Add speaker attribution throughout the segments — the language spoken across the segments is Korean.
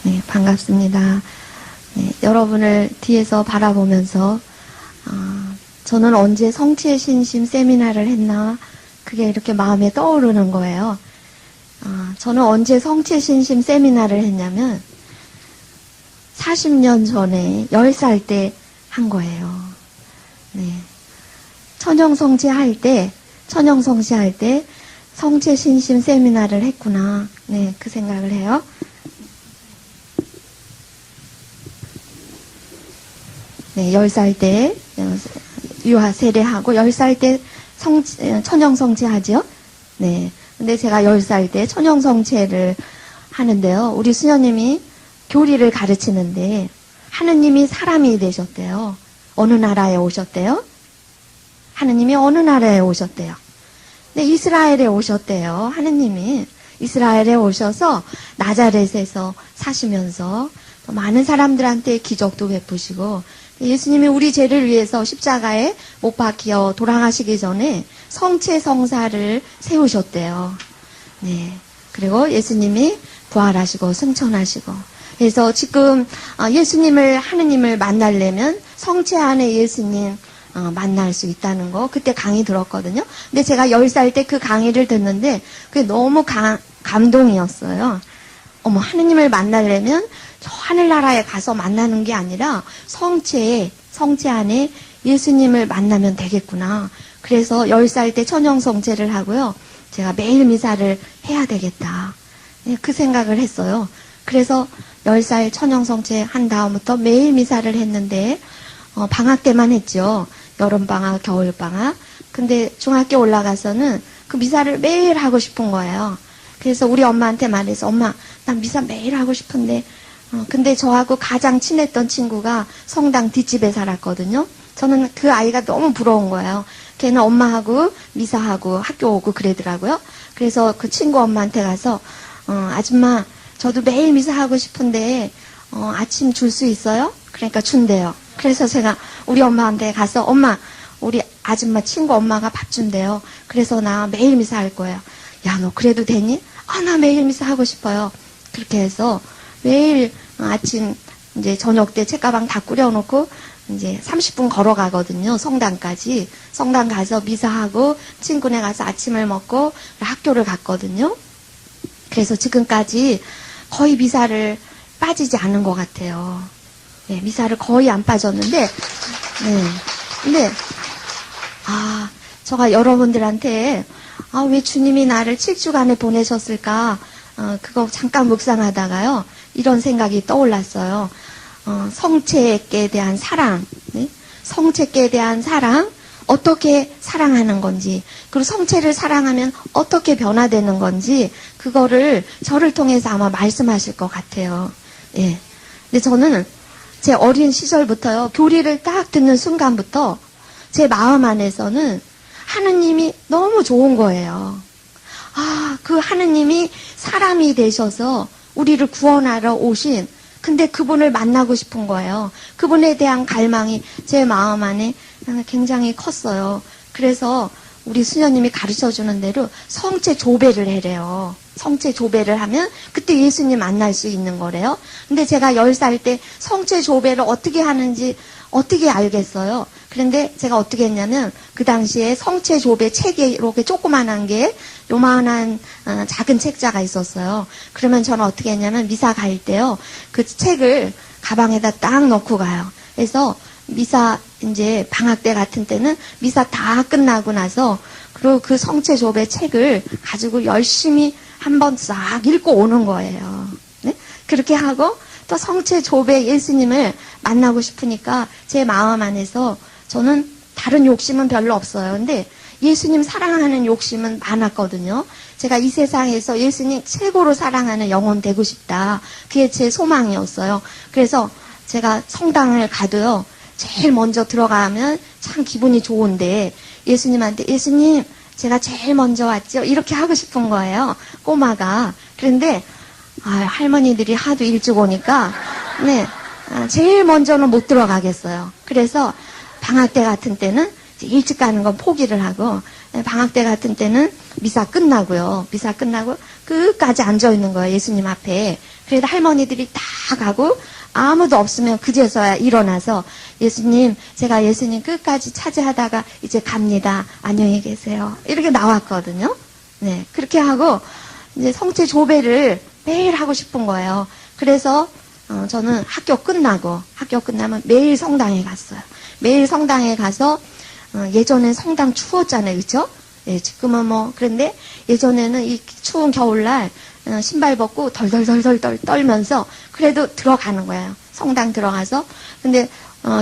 Speaker 1: 네, 반갑습니다. 네, 여러분을 뒤에서 바라보면서 저는 언제 성취의 신심 세미나를 했나 그게 이렇게 마음에 떠오르는 거예요. 저는 언제 성취의 신심 세미나를 했냐면 40년 전에 10살 때 한 거예요. 네. 천영성취 할 때 성취의 신심 세미나를 했구나. 네, 그 생각을 해요. 네, 10살 때 유아 세례하고 10살 때 천영성취 하죠. 네. 근데 제가 10살 때 천영성취를 하는데요. 우리 수녀님이 교리를 가르치는데 하느님이 사람이 되셨대요. 어느 나라에 오셨대요? 하느님이 어느 나라에 오셨대요? 네, 이스라엘에 오셨대요. 하느님이 이스라엘에 오셔서 나자렛에서 사시면서 많은 사람들한테 기적도 베푸시고 예수님이 우리 죄를 위해서 십자가에 못 박혀 돌아가시기 전에 성체성사를 세우셨대요. 네. 그리고 예수님이 부활하시고 승천하시고 그래서 지금 예수님을 하느님을 만나려면 성체 안에 예수님 만날 수 있다는 거 그때 강의 들었거든요. 근데 제가 10살 때 그 강의를 듣는데 그게 너무 감동이었어요. 어머, 하느님을 만나려면 저 하늘나라에 가서 만나는 게 아니라 성체 안에 예수님을 만나면 되겠구나. 그래서 10살 때 천영성체를 하고요. 제가 매일 미사를 해야 되겠다. 네, 그 생각을 했어요. 그래서 10살 천영성체 한 다음부터 매일 미사를 했는데 방학 때만 했죠. 여름방학, 겨울방학. 근데 중학교 올라가서는 그 미사를 매일 하고 싶은 거예요. 그래서 우리 엄마한테 말해서 엄마 난 미사 매일 하고 싶은데 근데 저하고 가장 친했던 친구가 성당 뒷집에 살았거든요. 저는 그 아이가 너무 부러운 거예요. 걔는 엄마하고 미사하고 학교 오고 그러더라고요. 그래서 그 친구 엄마한테 가서 아줌마 저도 매일 미사하고 싶은데 아침 줄 수 있어요? 그러니까 준대요. 그래서 제가 우리 엄마한테 가서 엄마 우리 아줌마 친구 엄마가 밥 준대요. 그래서 나 매일 미사할 거예요. 야, 너 그래도 되니? 나 매일 미사하고 싶어요. 그렇게 해서 매일 아침 이제 저녁 때 책가방 다 꾸려놓고 이제 30분 걸어가거든요. 성당까지. 성당 가서 미사하고 친구네 가서 아침을 먹고 학교를 갔거든요. 그래서 지금까지 거의 미사를 빠지지 않은 것 같아요. 네, 미사를 거의 안 빠졌는데, 네. 근데, 제가 여러분들한테, 왜 주님이 나를 7주간에 보내셨을까? 그거 잠깐 묵상하다가요, 이런 생각이 떠올랐어요. 성체께 대한 사랑, 네? 성체께 대한 사랑, 어떻게 사랑하는 건지, 그리고 성체를 사랑하면 어떻게 변화되는 건지, 그거를 저를 통해서 아마 말씀하실 것 같아요. 예. 근데 저는 제 어린 시절부터요, 교리를 딱 듣는 순간부터 제 마음 안에서는 하느님이 너무 좋은 거예요. 그 하느님이 사람이 되셔서 우리를 구원하러 오신, 근데 그분을 만나고 싶은 거예요. 그분에 대한 갈망이 제 마음 안에 굉장히 컸어요. 그래서 우리 수녀님이 가르쳐주는 대로 성체 조배를 해래요. 성체 조배를 하면 그때 예수님 만날 수 있는 거래요. 근데 제가 10살 때 성체 조배를 어떻게 하는지 어떻게 알겠어요. 그런데 제가 어떻게 했냐면 그 당시에 성체 조배 책이 이렇게 조그만한 게 요만한 작은 책자가 있었어요. 그러면 저는 어떻게 했냐면 미사 갈 때요. 그 책을 가방에다 딱 넣고 가요. 그래서 미사 이제 방학 때 같은 때는 미사 다 끝나고 나서 그리고 그 성체 조배 책을 가지고 열심히 한번 싹 읽고 오는 거예요. 네? 그렇게 하고 또 성체 조배 예수님을 만나고 싶으니까 제 마음 안에서 저는 다른 욕심은 별로 없어요. 근데 예수님 사랑하는 욕심은 많았거든요. 제가 이 세상에서 예수님 최고로 사랑하는 영혼 되고 싶다. 그게 제 소망이었어요. 그래서 제가 성당을 가도요. 제일 먼저 들어가면 참 기분이 좋은데 예수님한테 예수님 제가 제일 먼저 왔죠. 이렇게 하고 싶은 거예요. 꼬마가. 그런데 할머니들이 하도 일찍 오니까 네, 제일 먼저는 못 들어가겠어요. 그래서 방학 때 같은 때는 일찍 가는 건 포기를 하고 방학 때 같은 때는 미사 끝나고요. 미사 끝나고 끝까지 앉아있는 거예요. 예수님 앞에. 그래도 할머니들이 다 가고 아무도 없으면 그제서야 일어나서 예수님, 제가 예수님 끝까지 차지하다가 이제 갑니다. 안녕히 계세요. 이렇게 나왔거든요. 네. 그렇게 하고 이제 성체 조배를 매일 하고 싶은 거예요. 그래서 저는 학교 끝나면 매일 성당에 갔어요. 매일 성당에 가서 예전엔 성당 추웠잖아요. 그렇죠? 예, 지금은 뭐 그런데 예전에는 이 추운 겨울날 신발 벗고 덜덜덜덜 떨면서 그래도 들어가는 거예요. 성당 들어가서. 근데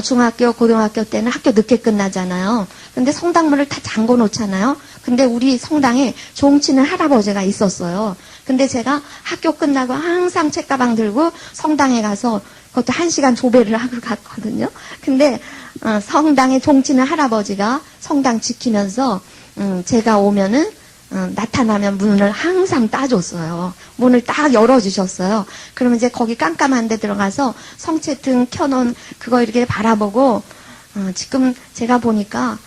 Speaker 1: 중학교, 고등학교 때는 학교 늦게 끝나잖아요. 근데 성당문을 다 잠궈 놓잖아요. 근데 우리 성당에 종치는 할아버지가 있었어요. 근데 제가 학교 끝나고 항상 책가방 들고 성당에 가서 그것도 1시간 조배를 하고 갔거든요. 근데 성당에 종치는 할아버지가 성당 지키면서 제가 오면은 나타나면 문을 항상 따줬어요. 문을 딱 열어주셨어요. 그러면 이제 거기 깜깜한 데 들어가서 성체등 켜놓은 그거 이렇게 바라보고 지금 제가 보니까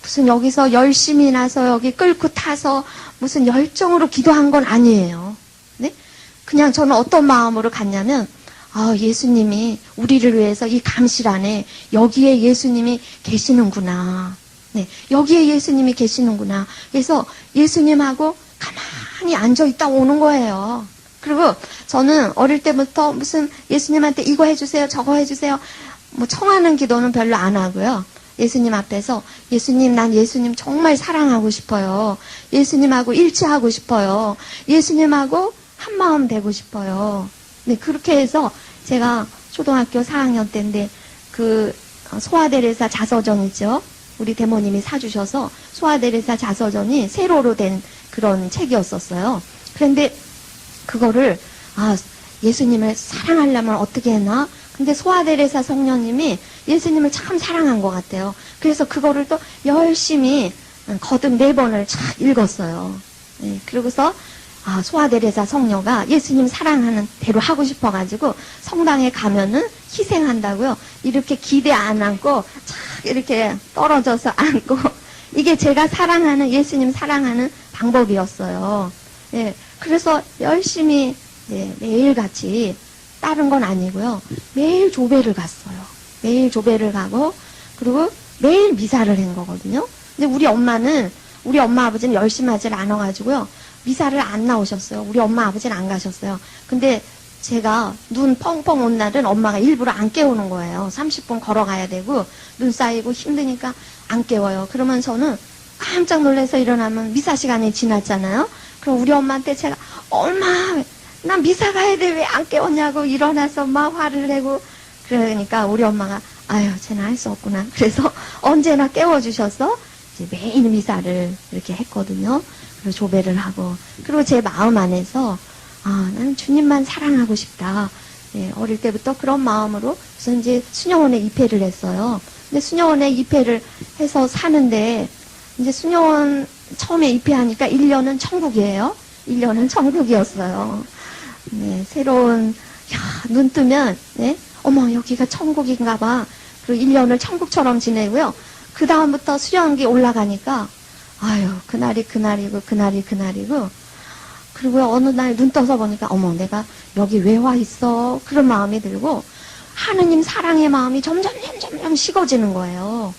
Speaker 1: 무슨 여기서 열심히 나서 여기 끌고 타서 무슨 열정으로 기도한 건 아니에요. 네? 그냥 저는 어떤 마음으로 갔냐면 예수님이 우리를 위해서 이 감실 안에 여기에 예수님이 계시는구나. 네, 여기에 예수님이 계시는구나. 그래서 예수님하고 가만히 앉아있다 오는 거예요. 그리고 저는 어릴 때부터 무슨 예수님한테 이거 해주세요, 저거 해주세요. 뭐 청하는 기도는 별로 안 하고요. 예수님 앞에서 예수님, 난 예수님 정말 사랑하고 싶어요. 예수님하고 일치하고 싶어요. 예수님하고 한마음 되고 싶어요. 네, 그렇게 해서 제가 초등학교 4학년 때인데 그 소아데레사 자서전이죠. 우리 대모님이 사주셔서 소아데레사 자서전이 세로로 된 그런 책이었었어요. 그런데 그거를 예수님을 사랑하려면 어떻게 했나? 근데 소아데레사 성녀님이 예수님을 참 사랑한 것 같아요. 그래서 그거를 또 열심히 거듭 4번을 쫙 읽었어요. 네, 그러고서 소아데레사 성녀가 예수님 사랑하는 대로 하고 싶어가지고 성당에 가면은 희생한다고요. 이렇게 기대 안 안고 착 이렇게 떨어져서 앉고 이게 제가 사랑하는 예수님 사랑하는 방법이었어요. 예, 그래서 열심히 매일같이 다른 건 아니고요. 매일 조배를 갔어요. 매일 조배를 가고 그리고 매일 미사를 한 거거든요. 근데 우리 엄마 아버지는 열심히 하질 않아가지고요. 미사를 안 나오셨어요. 우리 엄마 아버지는 안 가셨어요. 근데 제가 눈 펑펑 온 날은 엄마가 일부러 안 깨우는 거예요. 30분 걸어가야 되고 눈 쌓이고 힘드니까 안 깨워요. 그러면 저는 깜짝 놀라서 일어나면 미사 시간이 지났잖아요. 그럼 우리 엄마한테 제가 엄마 난 미사 가야 돼 왜 안 깨웠냐고 일어나서 막 화를 내고 그러니까 우리 엄마가 아유 쟤는 할 수 없구나. 그래서 언제나 깨워주셔서 이제 매일 미사를 이렇게 했거든요. 그리고 조배를 하고 그리고 제 마음 안에서 나는 주님만 사랑하고 싶다. 네, 어릴 때부터 그런 마음으로 그래서 이제 수녀원에 입회를 했어요. 근데 수녀원에 입회를 해서 사는데 이제 수녀원 처음에 입회하니까 1년은 천국이에요. 1년은 천국이었어요. 네, 새로운 눈 뜨면 어머 여기가 천국인가 봐. 그리고 1년을 천국처럼 지내고요. 그 다음부터 수련기 올라가니까 아유 그날이 그날이고 그리고 어느 날 눈 떠서 보니까 어머 내가 여기 왜 와 있어 그런 마음이 들고 하느님 사랑의 마음이 점점 식어지는 거예요.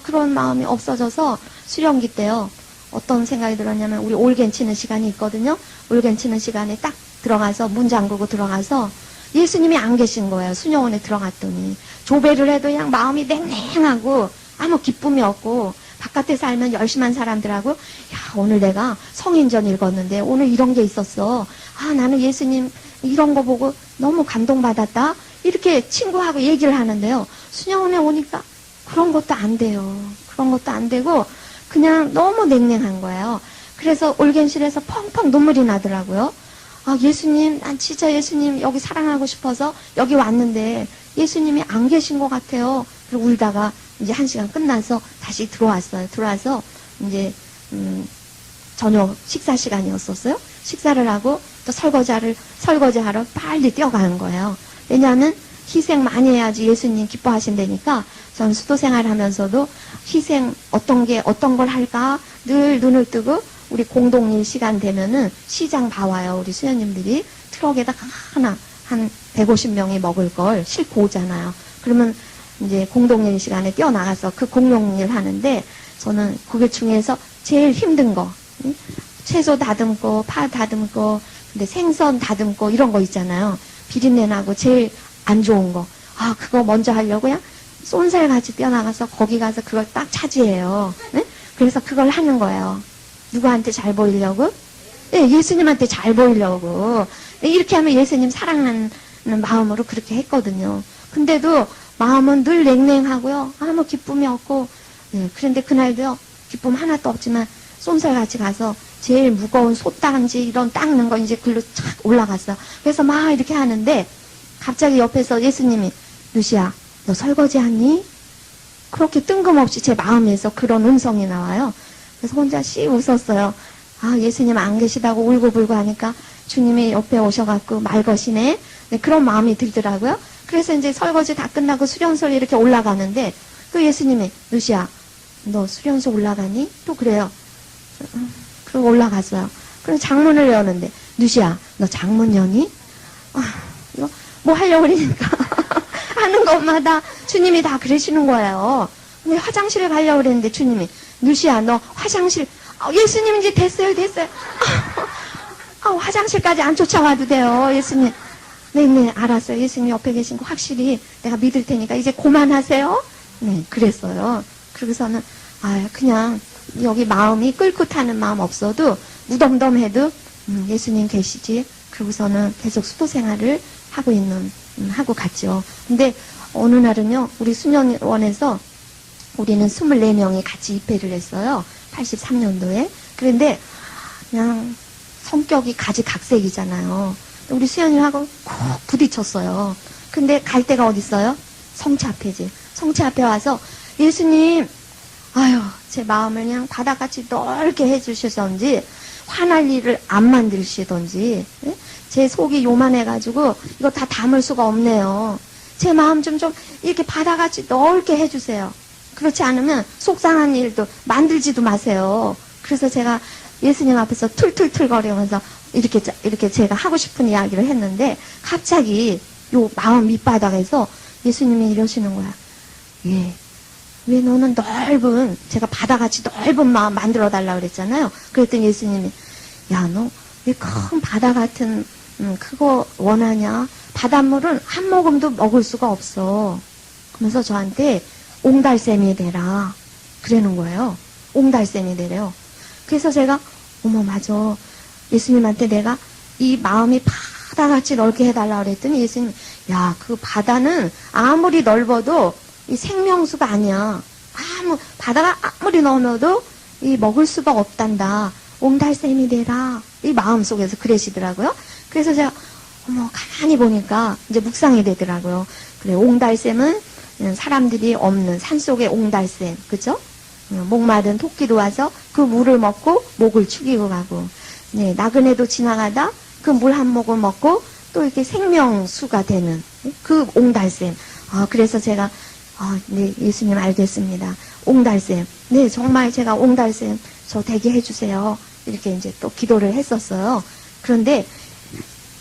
Speaker 1: 그런 마음이 없어져서 수련기 때요 어떤 생각이 들었냐면 우리 올겐 치는 시간이 있거든요. 올겐 치는 시간에 딱 들어가서 문 잠그고 들어가서 예수님이 안 계신 거예요. 수녀원에 들어갔더니 조배를 해도 그냥 마음이 냉랭하고 아무 기쁨이 없고 바깥에 살면 열심한 사람들하고 야 오늘 내가 성인전 읽었는데 오늘 이런 게 있었어. 나는 예수님 이런 거 보고 너무 감동받았다. 이렇게 친구하고 얘기를 하는데요. 수녀원에 오니까 그런 것도 안 돼요. 그런 것도 안 되고 그냥 너무 냉랭한 거예요. 그래서 올겐실에서 펑펑 눈물이 나더라고요. 예수님 난 진짜 예수님 여기 사랑하고 싶어서 여기 왔는데 예수님이 안 계신 것 같아요. 그리고 울다가 이제 1시간 끝나서 다시 들어왔어요. 들어와서 이제 저녁 식사 시간이었었어요. 식사를 하고 또 설거지하러 빨리 뛰어가는 거예요. 왜냐하면 희생 많이 해야지 예수님 기뻐하신다니까 전 수도 생활하면서도 희생 어떤 걸 할까 늘 눈을 뜨고 우리 공동일 시간 되면은 시장 봐와요. 우리 수녀님들이 트럭에다 하나 한 150명이 먹을 걸 싣고 오잖아요. 그러면 이제 공동일 시간에 뛰어나가서 그 공용일 하는데 저는 그게 중에서 제일 힘든 거, 채소 다듬고 파 다듬고 근데 생선 다듬고 이런 거 있잖아요. 비린내 나고 제일 안 좋은 거. 아, 그거 먼저 하려고 그냥 쏜살같이 뛰어나가서 거기 가서 그걸 딱 차지해요. 네? 그래서 그걸 하는 거예요. 누구한테 잘 보이려고? 네, 예수님한테 잘 보이려고. 이렇게 하면 예수님 사랑하는 마음으로 그렇게 했거든요. 근데도 마음은 늘 냉랭하고요. 아무 기쁨이 없고. 네, 그런데 그날도요. 기쁨 하나도 없지만 쏜살같이 가서 제일 무거운 솥단지 이런 닦는 거 이제 글로 착 올라갔어. 그래서 막 이렇게 하는데 갑자기 옆에서 예수님이 루시야 너 설거지 하니? 그렇게 뜬금없이 제 마음에서 그런 음성이 나와요. 그래서 혼자 씩 웃었어요. 아, 예수님 안 계시다고 울고불고 하니까 주님이 옆에 오셔갖고 말 거시네. 네, 그런 마음이 들더라고요. 그래서 이제 설거지 다 끝나고 수련소에 이렇게 올라가는데 또 예수님이 루시야 너 수련소 올라가니? 또 그래요. 그리고 올라갔어요. 그럼 장문을 여는데 루시야 너 장문 여니? 아, 이거 뭐 하려고 그러니까 하는 것마다 주님이 다 그러시는 거예요. 근데 화장실에 가려고 그랬는데 주님이 루시야 너 화장실 예수님 이제 됐어요. 화장실까지 안 쫓아와도 돼요. 예수님 네 알았어요. 예수님 옆에 계신 거 확실히 내가 믿을 테니까 이제 그만하세요. 네 그랬어요. 그러고서는 그냥 여기 마음이 끓고 타는 마음 없어도 무덤덤해도 예수님 계시지. 그러고서는 계속 수도 생활을 하고 갔죠. 근데 어느 날은요, 우리 수녀원에서 우리는 24명이 같이 입회를 했어요. 83년도에. 그런데 그냥 성격이 가지각색이잖아요. 우리 수녀님하고 꼭 부딪혔어요. 근데 갈 데가 어디 있어요? 성체 앞에지. 성체 앞에 와서 예수님 제 마음을 그냥 바다같이 넓게 해주시던지 화날 일을 안 만드시던지 제 속이 요만해가지고 이거 다 담을 수가 없네요. 제 마음 좀 이렇게 바다같이 넓게 해주세요. 그렇지 않으면 속상한 일도 만들지도 마세요. 그래서 제가 예수님 앞에서 툴툴툴 거리면서 이렇게 제가 하고 싶은 이야기를 했는데 갑자기 요 마음 밑바닥에서 예수님이 이러시는 거야. 왜 너는 제가 바다같이 넓은 마음 만들어 달라고 그랬잖아요. 그랬더니 예수님이 야, 너 왜 큰 바다 같은 그거 원하냐? 바닷물은 한 모금도 먹을 수가 없어. 그러면서 저한테 옹달샘이 되라. 그러는 거예요. 옹달샘이 되래요. 그래서 제가 어머 맞아. 예수님한테 내가 이 마음이 바다같이 넓게 해달라고 그랬더니 예수님 야, 그 바다는 아무리 넓어도 이 생명수가 아니야. 바다가 아무리 넘어도 이 먹을 수가 없단다. 옹달샘이 되라. 이 마음속에서 그러시더라고요. 그래서 제가 가만히 보니까 이제 묵상이 되더라고요. 그래, 옹달샘은 사람들이 없는 산속의 옹달샘, 그죠? 목마른 토끼도 와서 그 물을 먹고 목을 축이고 가고, 네, 나그네도 지나가다 그 물 한 모금 먹고 또 이렇게 생명수가 되는 그 옹달샘. 그래서 제가 네, 예수님 알겠습니다. 옹달샘. 네, 정말 제가 옹달샘 저 되게 해주세요. 이렇게 이제 또 기도를 했었어요. 그런데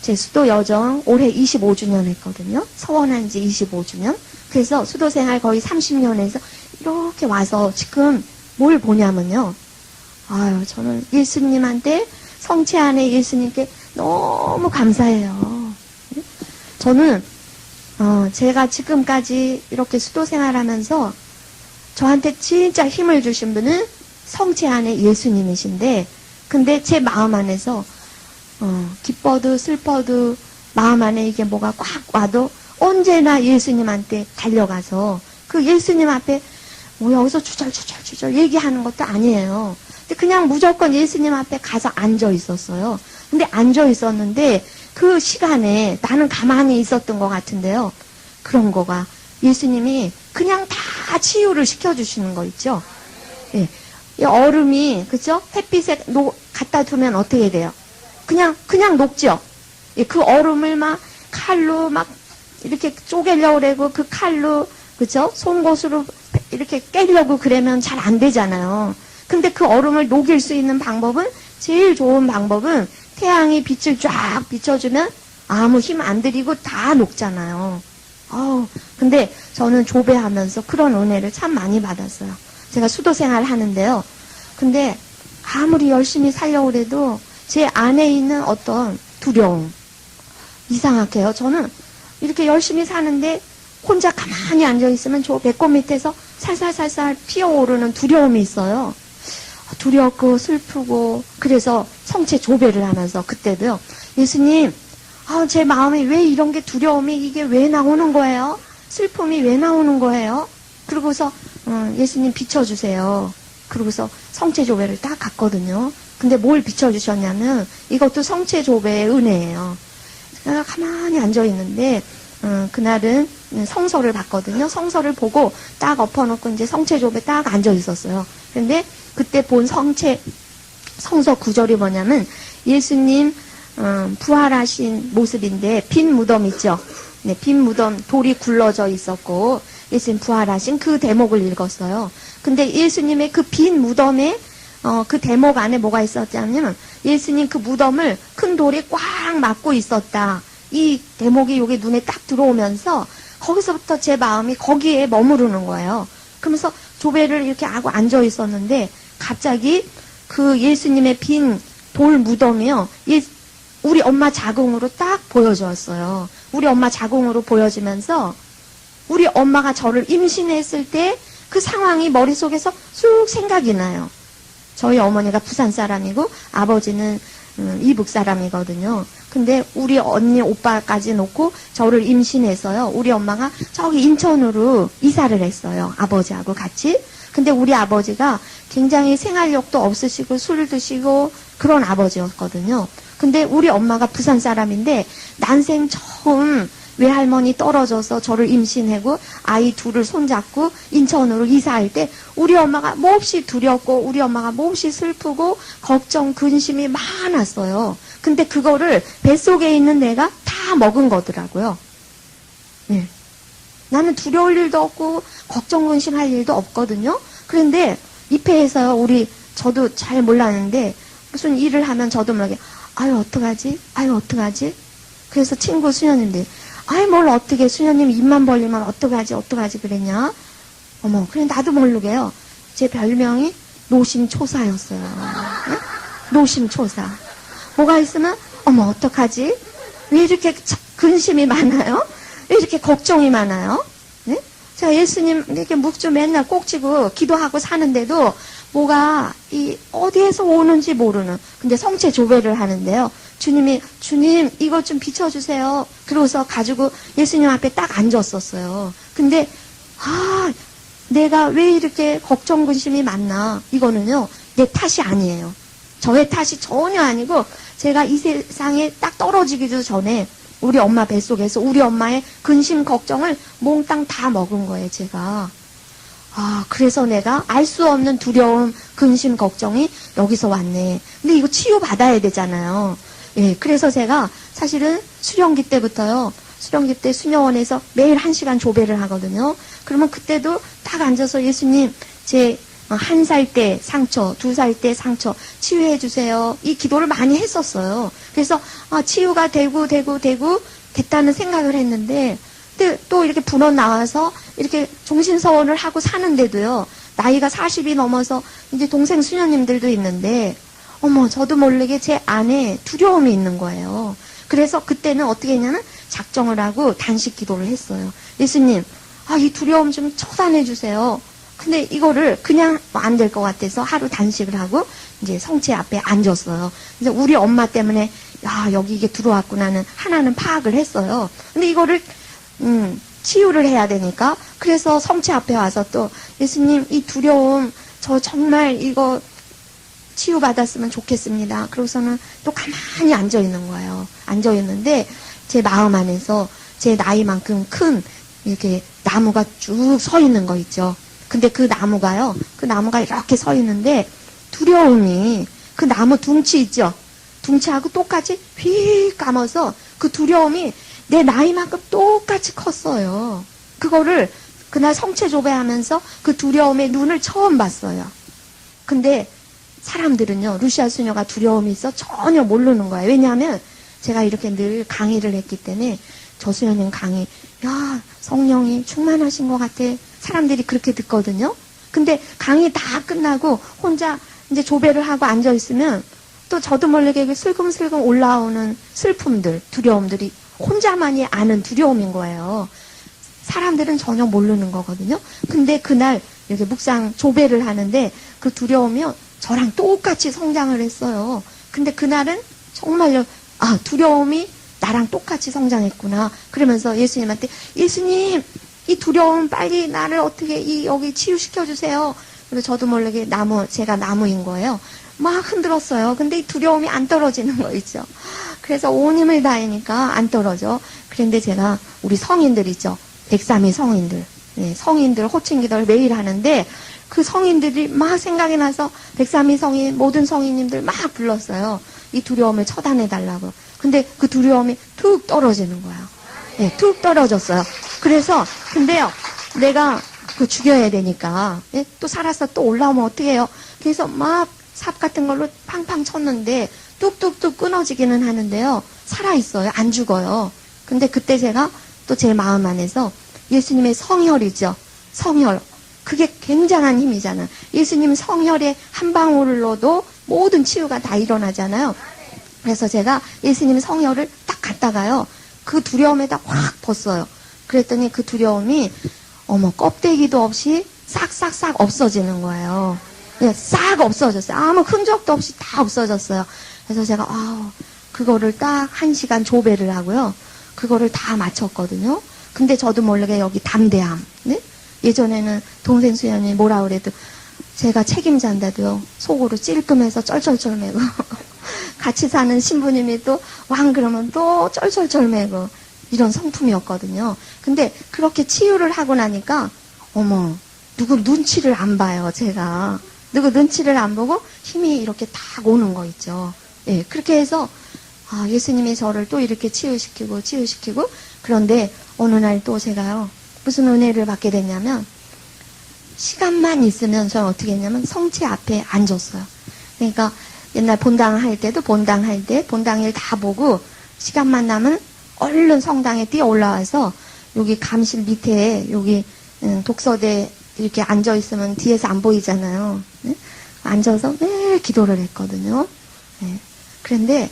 Speaker 1: 제 수도 여정 올해 25주년 했거든요. 서원한 지 25주년. 그래서 수도 생활 거의 30년 해서 이렇게 와서 지금 뭘 보냐면요. 저는 예수님한테 성체 안에 예수님께 너무 감사해요. 저는 제가 지금까지 이렇게 수도 생활하면서 저한테 진짜 힘을 주신 분은 성체 안에 예수님이신데, 근데 제 마음 안에서 기뻐도 슬퍼도 마음 안에 이게 뭐가 꽉 와도 언제나 예수님한테 달려가서 그 예수님 앞에 여기서 주절주절 얘기하는 것도 아니에요. 근데 그냥 무조건 예수님 앞에 가서 앉아 있었어요. 근데 앉아 있었는데 그 시간에 나는 가만히 있었던 것 같은데요. 그런 거가 예수님이 그냥 다 치유를 시켜주시는 거 있죠. 예. 이 얼음이, 그죠? 햇빛에 갖다 두면 어떻게 돼요? 그냥 녹죠? 예, 그 얼음을 막 칼로 막 이렇게 쪼개려고 그러고 그 칼로, 그죠? 송곳으로 이렇게 깨려고 그러면 잘 안 되잖아요. 근데 그 얼음을 녹일 수 있는 방법은, 제일 좋은 방법은 태양이 빛을 쫙 비춰주면 아무 힘 안 들이고 다 녹잖아요. 근데 저는 조배하면서 그런 은혜를 참 많이 받았어요. 제가 수도 생활 하는데요. 근데 아무리 열심히 살려고 해도 제 안에 있는 어떤 두려움, 이상하게요. 저는 이렇게 열심히 사는데 혼자 가만히 앉아있으면 저 배꼽 밑에서 살살살살 피어오르는 두려움이 있어요. 두렵고 슬프고. 그래서 성체 조배를 하면서 그때도요. 예수님, 제 마음에 왜 이런 게 두려움이 이게 왜 나오는 거예요? 슬픔이 왜 나오는 거예요? 그러고서 예수님 비춰주세요. 그러고서 성체조배를 딱 갔거든요. 근데 뭘 비춰주셨냐면 이것도 성체조배의 은혜예요. 내가 가만히 앉아있는데 그날은 성서를 봤거든요. 성서를 보고 딱 엎어놓고 이제 성체조배 딱 앉아있었어요. 근데 그때 본 성서 구절이 뭐냐면 예수님 부활하신 모습인데 빈 무덤 있죠. 네, 빈 무덤, 돌이 굴러져 있었고 예수님 부활하신 그 대목을 읽었어요. 근데 예수님의 그 빈 무덤에 그 대목 안에 뭐가 있었냐면 예수님 그 무덤을 큰 돌이 꽉 막고 있었다. 이 대목이 여기 눈에 딱 들어오면서 거기서부터 제 마음이 거기에 머무르는 거예요. 그러면서 조배를 이렇게 하고 앉아 있었는데 갑자기 그 예수님의 빈 돌 무덤이요. 우리 엄마 자궁으로 딱 보여졌어요. 우리 엄마 자궁으로 보여지면서 우리 엄마가 저를 임신했을 때 그 상황이 머릿속에서 쑥 생각이 나요. 저희 어머니가 부산 사람이고 아버지는 이북 사람이거든요. 근데 우리 언니 오빠까지 놓고 저를 임신해서요. 우리 엄마가 저기 인천으로 이사를 했어요. 아버지하고 같이. 근데 우리 아버지가 굉장히 생활력도 없으시고 술 드시고 그런 아버지였거든요. 근데 우리 엄마가 부산 사람인데 난생 처음 외할머니 떨어져서 저를 임신하고 아이 둘을 손잡고 인천으로 이사할 때 우리 엄마가 몹시 두렵고 우리 엄마가 몹시 슬프고 걱정 근심이 많았어요. 근데 그거를 뱃속에 있는 내가 다 먹은 거더라고요. 네. 나는 두려울 일도 없고 걱정 근심할 일도 없거든요. 그런데 입회에서요, 저도 잘 몰랐는데 무슨 일을 하면 저도 모르게 아유 어떡하지? 아유 어떡하지? 그래서 친구 수녀님들 아이 뭘 어떻게 수녀님 입만 벌리면 어떡하지 그랬냐? 어머 그래 나도 모르게요. 제 별명이 노심초사였어요. 네? 노심초사. 뭐가 있으면 어머 어떡하지? 왜 이렇게 근심이 많아요? 왜 이렇게 걱정이 많아요? 네? 제가 예수님 이렇게 묵주 맨날 꼭지고 기도하고 사는데도 뭐가 어디에서 오는지 모르는. 근데 성체 조배를 하는데요. 주님 이것 좀 비춰주세요. 그러고서 가지고 예수님 앞에 딱 앉았었어요. 근데 내가 왜 이렇게 걱정 근심이 많나? 이거는요 내 탓이 아니에요. 저의 탓이 전혀 아니고 제가 이 세상에 딱 떨어지기도 전에 우리 엄마 뱃속에서 우리 엄마의 근심 걱정을 몽땅 다 먹은 거예요 제가. 그래서 내가 알 수 없는 두려움, 근심, 걱정이 여기서 왔네. 근데 이거 치유받아야 되잖아요. 예, 그래서 제가 사실은 수련기 때부터요, 수련기 때 수녀원에서 매일 1시간 조배를 하거든요. 그러면 그때도 딱 앉아서 예수님, 제 1살 때 상처, 2살 때 상처 치유해 주세요. 이 기도를 많이 했었어요. 그래서 치유가 되고 됐다는 생각을 했는데, 근데 또 이렇게 분원 나와서 이렇게 종신서원을 하고 사는데도요, 나이가 40이 넘어서 이제 동생 수녀님들도 있는데, 어머, 저도 모르게 제 안에 두려움이 있는 거예요. 그래서 그때는 어떻게 했냐면 작정을 하고 단식 기도를 했어요. 예수님, 이 두려움 좀 처단해 주세요. 근데 이거를 그냥 안 될 것 같아서 하루 단식을 하고 이제 성체 앞에 앉았어요. 이제 우리 엄마 때문에 여기 이게 들어왔구나는 하나는 파악을 했어요. 근데 이거를 치유를 해야 되니까 그래서 성체 앞에 와서 또 예수님 이 두려움 저 정말 이거 치유받았으면 좋겠습니다. 그러고서는 또 가만히 앉아있는 거예요. 앉아있는데 제 마음 안에서 제 나이만큼 큰 이렇게 나무가 쭉 서 있는 거 있죠. 근데 그 나무가 이렇게 서 있는데 두려움이 그 나무 둥치 있죠. 둥치하고 똑같이 휙 감아서 그 두려움이 내 나이만큼 똑같이 컸어요. 그거를 그날 성체 조배하면서 그 두려움의 눈을 처음 봤어요. 근데 사람들은요, 루시아 수녀가 두려움이 있어 전혀 모르는 거예요. 왜냐하면 제가 이렇게 늘 강의를 했기 때문에 저 수녀님 강의, 야, 성령이 충만하신 것 같아. 사람들이 그렇게 듣거든요. 근데 강의 다 끝나고 혼자 이제 조배를 하고 앉아있으면 또 저도 모르게 슬금슬금 올라오는 슬픔들, 두려움들이 혼자만이 아는 두려움인 거예요. 사람들은 전혀 모르는 거거든요. 근데 그날 이렇게 묵상 조배를 하는데 그 두려움이 저랑 똑같이 성장을 했어요. 근데 그날은 정말요, 아, 두려움이 나랑 똑같이 성장했구나. 그러면서 예수님한테, 예수님, 이 두려움 빨리 나를 어떻게 여기 치유시켜 주세요. 그래서 저도 모르게 제가 나무인 거예요. 막 흔들었어요. 근데 이 두려움이 안 떨어지는 거 있죠. 그래서 온 힘을 다하니까 안 떨어져. 그런데 제가 우리 성인들 있죠. 103위 성인들. 네, 성인들 호칭 기도를 매일 하는데 그 성인들이 막 생각이 나서 103위 성인, 모든 성인님들 막 불렀어요. 이 두려움을 처단해달라고. 근데 그 두려움이 툭 떨어지는 거예요. 네, 툭 떨어졌어요. 그래서, 근데요, 내가 그 죽여야 되니까, 예? 또 살아서 또 올라오면 어떡해요? 그래서 막 삽 같은 걸로 팡팡 쳤는데 뚝뚝뚝 끊어지기는 하는데요. 살아있어요. 안 죽어요. 근데 그때 제가 또 제 마음 안에서 예수님의 성혈이죠. 성혈. 그게 굉장한 힘이잖아요. 예수님 성혈의 한 방울을 넣어도 모든 치유가 다 일어나잖아요. 그래서 제가 예수님 성혈을 딱 갖다가요. 그 두려움에다 확 벗어요. 그랬더니 그 두려움이 껍데기도 없이 싹싹싹 없어지는 거예요. 그냥 싹 없어졌어요. 아무 흔적도 없이 다 없어졌어요. 그래서 제가 그거를 딱 1시간 조배를 하고요. 그거를 다 마쳤거든요. 근데 저도 모르게 여기 담대함. 네? 예전에는 동생 수연이 뭐라 그래도 제가 책임자인데도요. 속으로 찔끔해서 쩔쩔쩔 매고 같이 사는 신부님이 또 왕 그러면 또 쩔쩔쩔 매고 이런 성품이었거든요. 근데 그렇게 치유를 하고 나니까 누구 눈치를 안 봐요. 제가. 누구 눈치를 안 보고 힘이 이렇게 딱 오는 거 있죠. 예, 그렇게 해서 예수님이 저를 또 이렇게 치유시키고 그런데 어느 날 또 제가요. 무슨 은혜를 받게 됐냐면 시간만 있으면 저는 어떻게 했냐면 성체 앞에 앉았어요. 그러니까 옛날 본당할 때도 본당할 때 본당일 다 보고 시간만 나면 얼른 성당에 뛰어 올라와서 여기 감실 밑에 여기 독서대 이렇게 앉아 있으면 뒤에서 안 보이잖아요. 네? 앉아서 매일 기도를 했거든요. 네. 그런데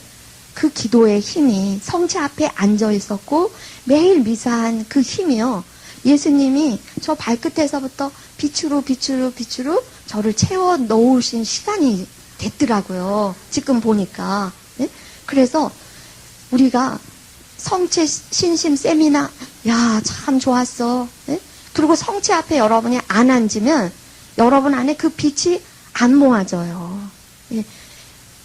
Speaker 1: 그 기도의 힘이 성체 앞에 앉아 있었고 매일 미사한 그 힘이요. 예수님이 저 발끝에서부터 빛으로 저를 채워 넣으신 시간이 됐더라고요. 지금 보니까. 네? 그래서 우리가 성체 신심 세미나 참 좋았어. 네? 그리고 성체 앞에 여러분이 안 앉으면 여러분 안에 그 빛이 안 모아져요. 예.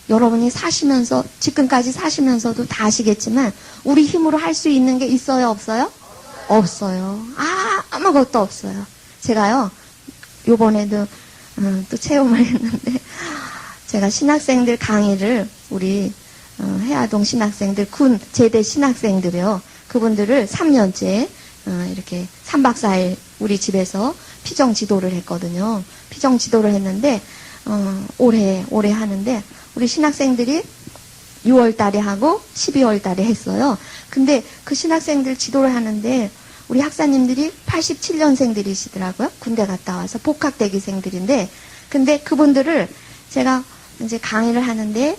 Speaker 1: 여러분이 사시면서 지금까지 사시면서도 다 아시겠지만 우리 힘으로 할 수 있는 게 있어요, 없어요? 없어요. 아무것도 없어요. 제가요 요번에도 또 체험을 했는데 제가 신학생들 강의를 우리 해아동 신학생들 군 제대 신학생들이요. 그분들을 3년째 이렇게 3박 4일 우리 집에서 피정 지도를 했거든요. 피정 지도를 했는데 올해 하는데 우리 신학생들이 6월 달에 하고 12월 달에 했어요. 근데 그 신학생들 지도를 하는데 우리 학사님들이 87년생들이시더라고요. 군대 갔다 와서 복학대기생들인데 근데 그분들을 제가 이제 강의를 하는데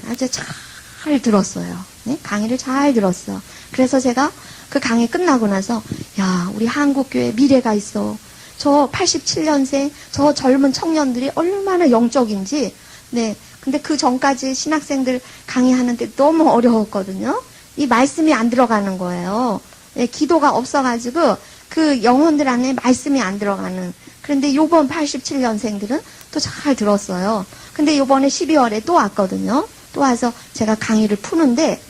Speaker 1: 아주 잘 들었어요. 네? 강의를 잘 들었어. 그래서 제가 그 강의 끝나고 나서 우리 한국교회 미래가 있어. 저 87년생 저 젊은 청년들이 얼마나 영적인지. 네. 근데 그 전까지 신학생들 강의하는데 너무 어려웠거든요. 이 말씀이 안 들어가는 거예요. 네, 기도가 없어가지고 그 영혼들 안에 말씀이 안 들어가는. 그런데 요번 87년생들은 또 잘 들었어요. 근데 요번에 12월에 또 왔거든요. 또 와서 제가 강의를 푸는데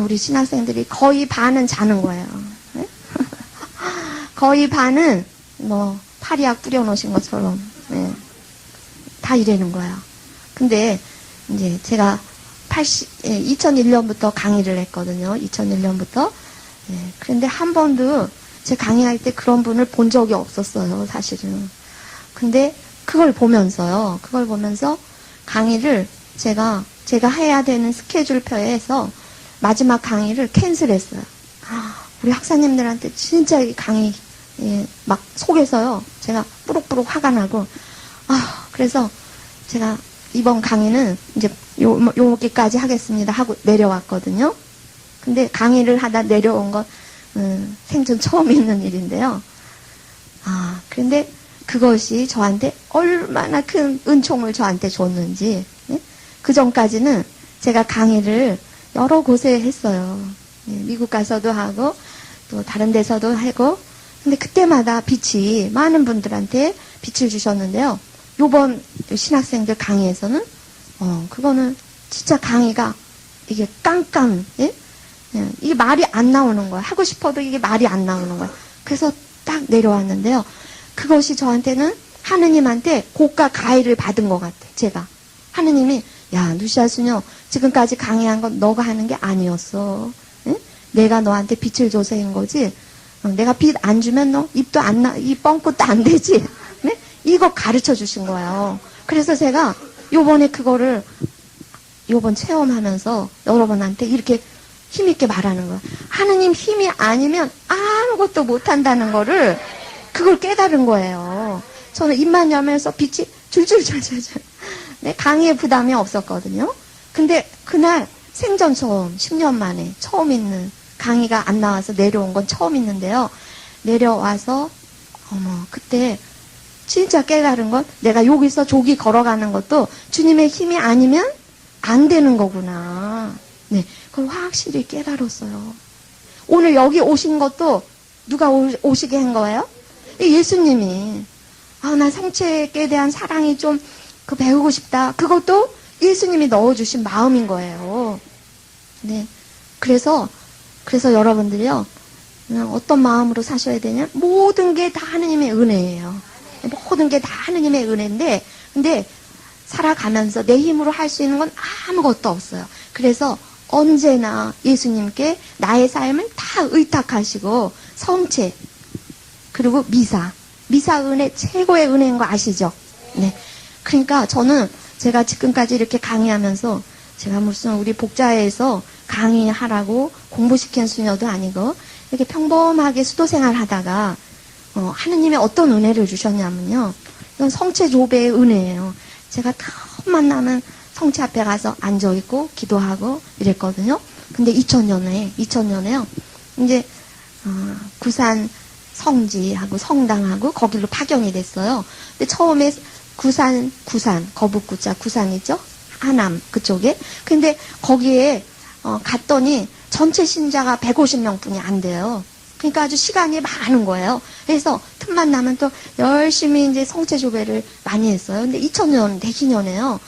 Speaker 1: 우리 신학생들이 거의 반은 자는 거예요. 네? 거의 반은 파리약 뿌려놓으신 것처럼 다 이러는 거예요. 근데 이제 제가 2001년부터 강의를 했거든요. 2001년부터. 그런데 한 번도 제 강의할 때 그런 분을 본 적이 없었어요. 사실은. 근데 그걸 보면서요. 그걸 보면서 강의를 제가 해야 되는 스케줄표에 해서 마지막 강의를 캔슬했어요. 우리 학사님들한테 진짜 이 강의 막 속에서요. 제가 뿌룩뿌룩 화가 나고 그래서 제가 이번 강의는 이제 요기까지 하겠습니다 하고 내려왔거든요. 근데 강의를 하다 내려온 건 생전 처음 있는 일인데요. 그런데 그것이 저한테 얼마나 큰 은총을 저한테 줬는지, 예? 그 전까지는 제가 강의를 여러 곳에 했어요. 예, 미국 가서도 하고, 또 다른 데서도 하고, 근데 그때마다 빛이 많은 분들한테 빛을 주셨는데요. 요번 신학생들 강의에서는, 그거는 진짜 강의가 이게 깜깜, 예? 예, 이게 말이 안 나오는 거야. 하고 싶어도 이게 말이 안 나오는 거야. 그래서 딱 내려왔는데요. 그것이 저한테는 하느님한테 고가 가해를 받은 것 같아, 제가. 하느님이, 야, 누시아 수녀, 지금까지 강의한 건 너가 하는 게 아니었어. 응? 내가 너한테 빛을 줘서 한 거지. 내가 빛 안 주면 너 입도 안 나, 이 뻥끗도 안 되지. 네? 이거 가르쳐 주신 거예요. 그래서 제가 요번에 그거를, 요번 체험하면서 여러분한테 이렇게 힘있게 말하는 거야. 하느님 힘이 아니면 아무것도 못한다는 거를 그걸 깨달은 거예요. 저는 입만 열면서 빛이 줄줄줄줄줄. 네, 강의에 부담이 없었거든요. 근데 그날 생전 처음, 10년 만에 처음 있는 강의가 안 나와서 내려온 건 처음 있는데요. 내려와서, 그때 진짜 깨달은 건 내가 여기서 조기 걸어가는 것도 주님의 힘이 아니면 안 되는 거구나. 네, 그걸 확실히 깨달았어요. 오늘 여기 오신 것도 누가 오시게 한 거예요? 예수님이. 나 성체에 대한 사랑이 좀 배우고 싶다. 그것도 예수님이 넣어주신 마음인 거예요. 네. 그래서 여러분들이요. 어떤 마음으로 사셔야 되냐? 모든 게 다 하느님의 은혜예요. 모든 게 다 하느님의 은혜인데, 근데 살아가면서 내 힘으로 할 수 있는 건 아무것도 없어요. 그래서 언제나 예수님께 나의 삶을 다 의탁하시고, 성체, 그리고 미사 은혜 최고의 은혜인 거 아시죠? 네. 그러니까 저는 제가 지금까지 이렇게 강의하면서 제가 무슨 우리 복자회에서 강의하라고 공부시킨 수녀도 아니고 이렇게 평범하게 수도생활 하다가 하느님이 어떤 은혜를 주셨냐면요. 이건 성체조배의 은혜예요. 제가 처음 만나면 성체 앞에 가서 앉아있고 기도하고 이랬거든요. 근데 2000년에요. 이제 구산 성지하고 성당하고 거기로 파견이 됐어요. 근데 처음에 구산, 거북구자 구산이죠? 하남 그쪽에. 근데 거기에 갔더니 전체 신자가 150명 뿐이 안 돼요. 그러니까 아주 시간이 많은 거예요. 그래서 틈만 나면 또 열심히 이제 성체조배를 많이 했어요. 근데 2000년, 대기년에요.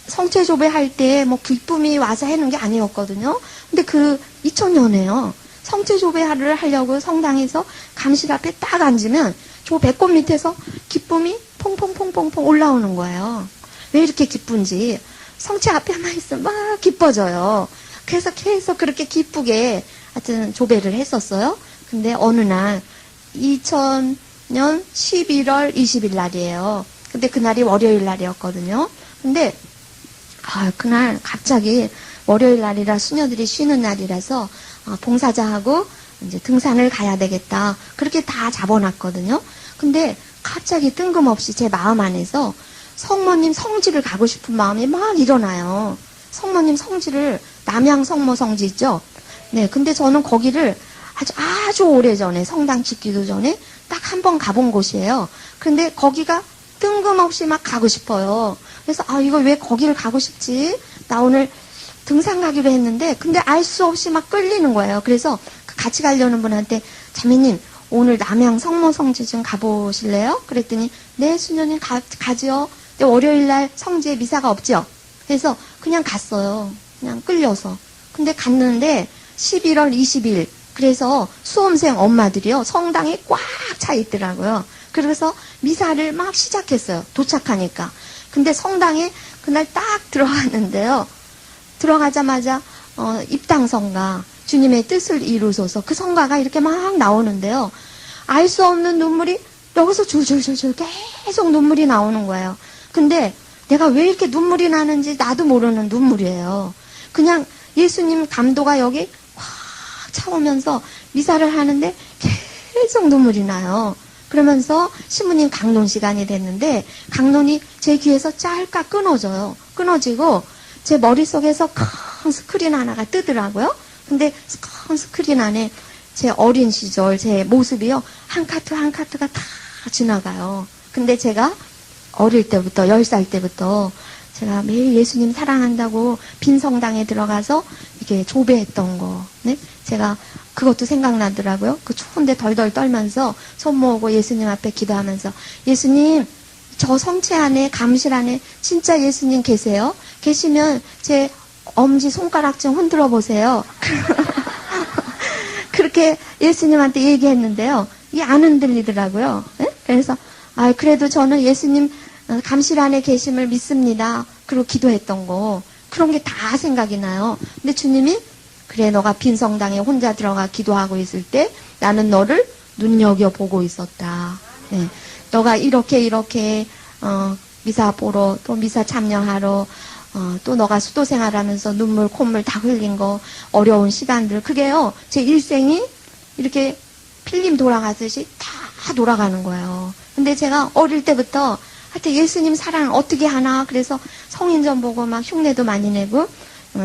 Speaker 1: 성체조배 할 때 뭐 기쁨이 와서 해놓은 게 아니었거든요. 근데 그 2000년에요. 성체조배를 하려고 성당에서 감실 앞에 딱 앉으면 저 배꼽 밑에서 기쁨이 퐁퐁퐁퐁퐁 올라오는 거예요. 왜 이렇게 기쁜지. 성체 앞에만 있으면 막 기뻐져요. 그래서 계속 그렇게 기쁘게 하여튼 조배를 했었어요. 근데 어느 날 2000년 11월 20일 날이에요. 근데 그날이 월요일 날이었거든요. 근데 그날 갑자기 월요일 날이라 수녀들이 쉬는 날이라서 봉사자하고 이제 등산을 가야 되겠다. 그렇게 다 잡아놨거든요. 근데 갑자기 뜬금없이 제 마음 안에서 성모님 성지를 가고 싶은 마음이 막 일어나요. 성모님 성지를 남양 성모 성지 있죠? 네, 근데 저는 거기를 아주 오래전에 성당 짓기도 전에 딱 한 번 가본 곳이에요. 근데 거기가 뜬금없이 막 가고 싶어요. 그래서 이거 왜 거기를 가고 싶지? 나 오늘 등산 가기로 했는데 근데 알 수 없이 막 끌리는 거예요. 그래서 같이 가려는 분한테 자매님 오늘 남양 성모 성지 좀 가보실래요? 그랬더니 네 수녀님 가지요. 근데 월요일날 성지에 미사가 없죠. 그래서 그냥 갔어요. 그냥 끌려서. 근데 갔는데 11월 20일 그래서 수험생 엄마들이요 성당에 꽉 차 있더라고요. 그래서 미사를 막 시작했어요. 도착하니까. 근데 성당에 그날 딱 들어갔는데요. 들어가자마자 입당성가 주님의 뜻을 이루소서 그 성가가 이렇게 막 나오는데요. 알 수 없는 눈물이 여기서 줄줄줄줄 계속 눈물이 나오는 거예요. 근데 내가 왜 이렇게 눈물이 나는지 나도 모르는 눈물이에요. 그냥 예수님 감도가 여기 확 차오면서 미사를 하는데 계속 눈물이 나요. 그러면서 신부님 강론 시간이 됐는데 강론이 제 귀에서 짤까 끊어져요. 끊어지고 제 머릿속에서 큰 스크린 하나가 뜨더라고요. 근데 큰 스크린 안에 제 어린 시절 제 모습이요. 한 카트 한 카트가 다 지나가요. 근데 제가 어릴 때부터 10살 때부터 제가 매일 예수님 사랑한다고 빈 성당에 들어가서 이렇게 조배했던 거, 네? 제가 그것도 생각나더라고요. 그 추운데 덜덜 떨면서 손 모으고 예수님 앞에 기도하면서 예수님 저 성체 안에 감실 안에 진짜 예수님 계세요? 계시면 제 엄지 손가락 좀 흔들어 보세요. 그렇게 예수님한테 얘기했는데요. 이게 안 흔들리더라고요. 네? 그래서 그래도 저는 예수님 감실 안에 계심을 믿습니다. 그리고 기도했던 거 그런 게 다 생각이 나요. 근데 주님이 그래 너가 빈 성당에 혼자 들어가 기도하고 있을 때 나는 너를 눈여겨보고 있었다. 네. 너가 이렇게 미사 보러 또 미사 참여하러 또 너가 수도 생활하면서 눈물 콧물 다 흘린 거 어려운 시간들 그게요 제 일생이 이렇게 필름 돌아가듯이 다 돌아가는 거예요. 근데 제가 어릴 때부터 하여튼 예수님 사랑 어떻게 하나 그래서 성인전 보고 막 흉내도 많이 내고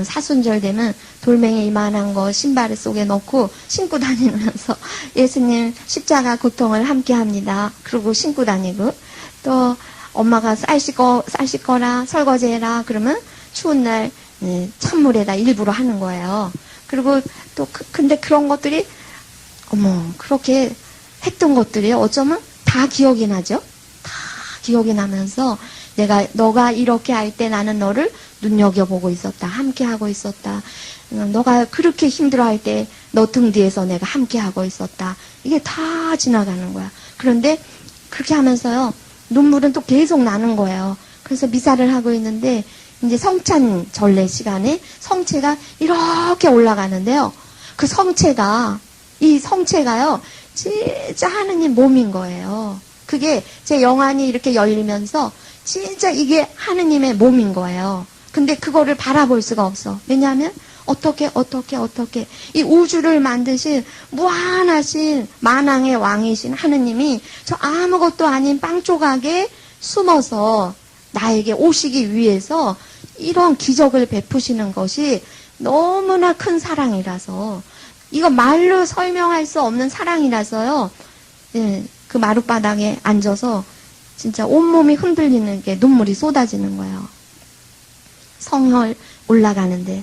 Speaker 1: 사순절 되면 돌멩이 이만한 거 신발 속에 넣고 신고 다니면서 예수님 십자가 고통을 함께 합니다. 그러고 신고 다니고 또 엄마가 쌀 씻거라 설거지 해라 그러면 추운 날 찬물에다 일부러 하는 거예요. 그리고 또 근데 그런 것들이 그렇게 했던 것들이 어쩌면 다 기억이 나죠. 다 기억이 나면서 너가 이렇게 할 때 나는 너를 눈여겨보고 있었다. 함께 하고 있었다. 너가 그렇게 힘들어할 때 너 등 뒤에서 내가 함께 하고 있었다. 이게 다 지나가는 거야. 그런데 그렇게 하면서요. 눈물은 또 계속 나는 거예요. 그래서 미사를 하고 있는데 이제 성찬 전례 시간에 성체가 이렇게 올라가는데요. 그 이 성체가요. 진짜 하느님 몸인 거예요. 그게 제 영안이 이렇게 열리면서 진짜 이게 하느님의 몸인 거예요. 근데 그거를 바라볼 수가 없어. 왜냐하면 어떻게 이 우주를 만드신 무한하신 만왕의 왕이신 하느님이 저 아무것도 아닌 빵 조각에 숨어서 나에게 오시기 위해서 이런 기적을 베푸시는 것이 너무나 큰 사랑이라서 이거 말로 설명할 수 없는 사랑이라서요. 예, 그 마룻바닥에 앉아서 진짜 온몸이 흔들리는 게 눈물이 쏟아지는 거예요. 성혈 올라가는데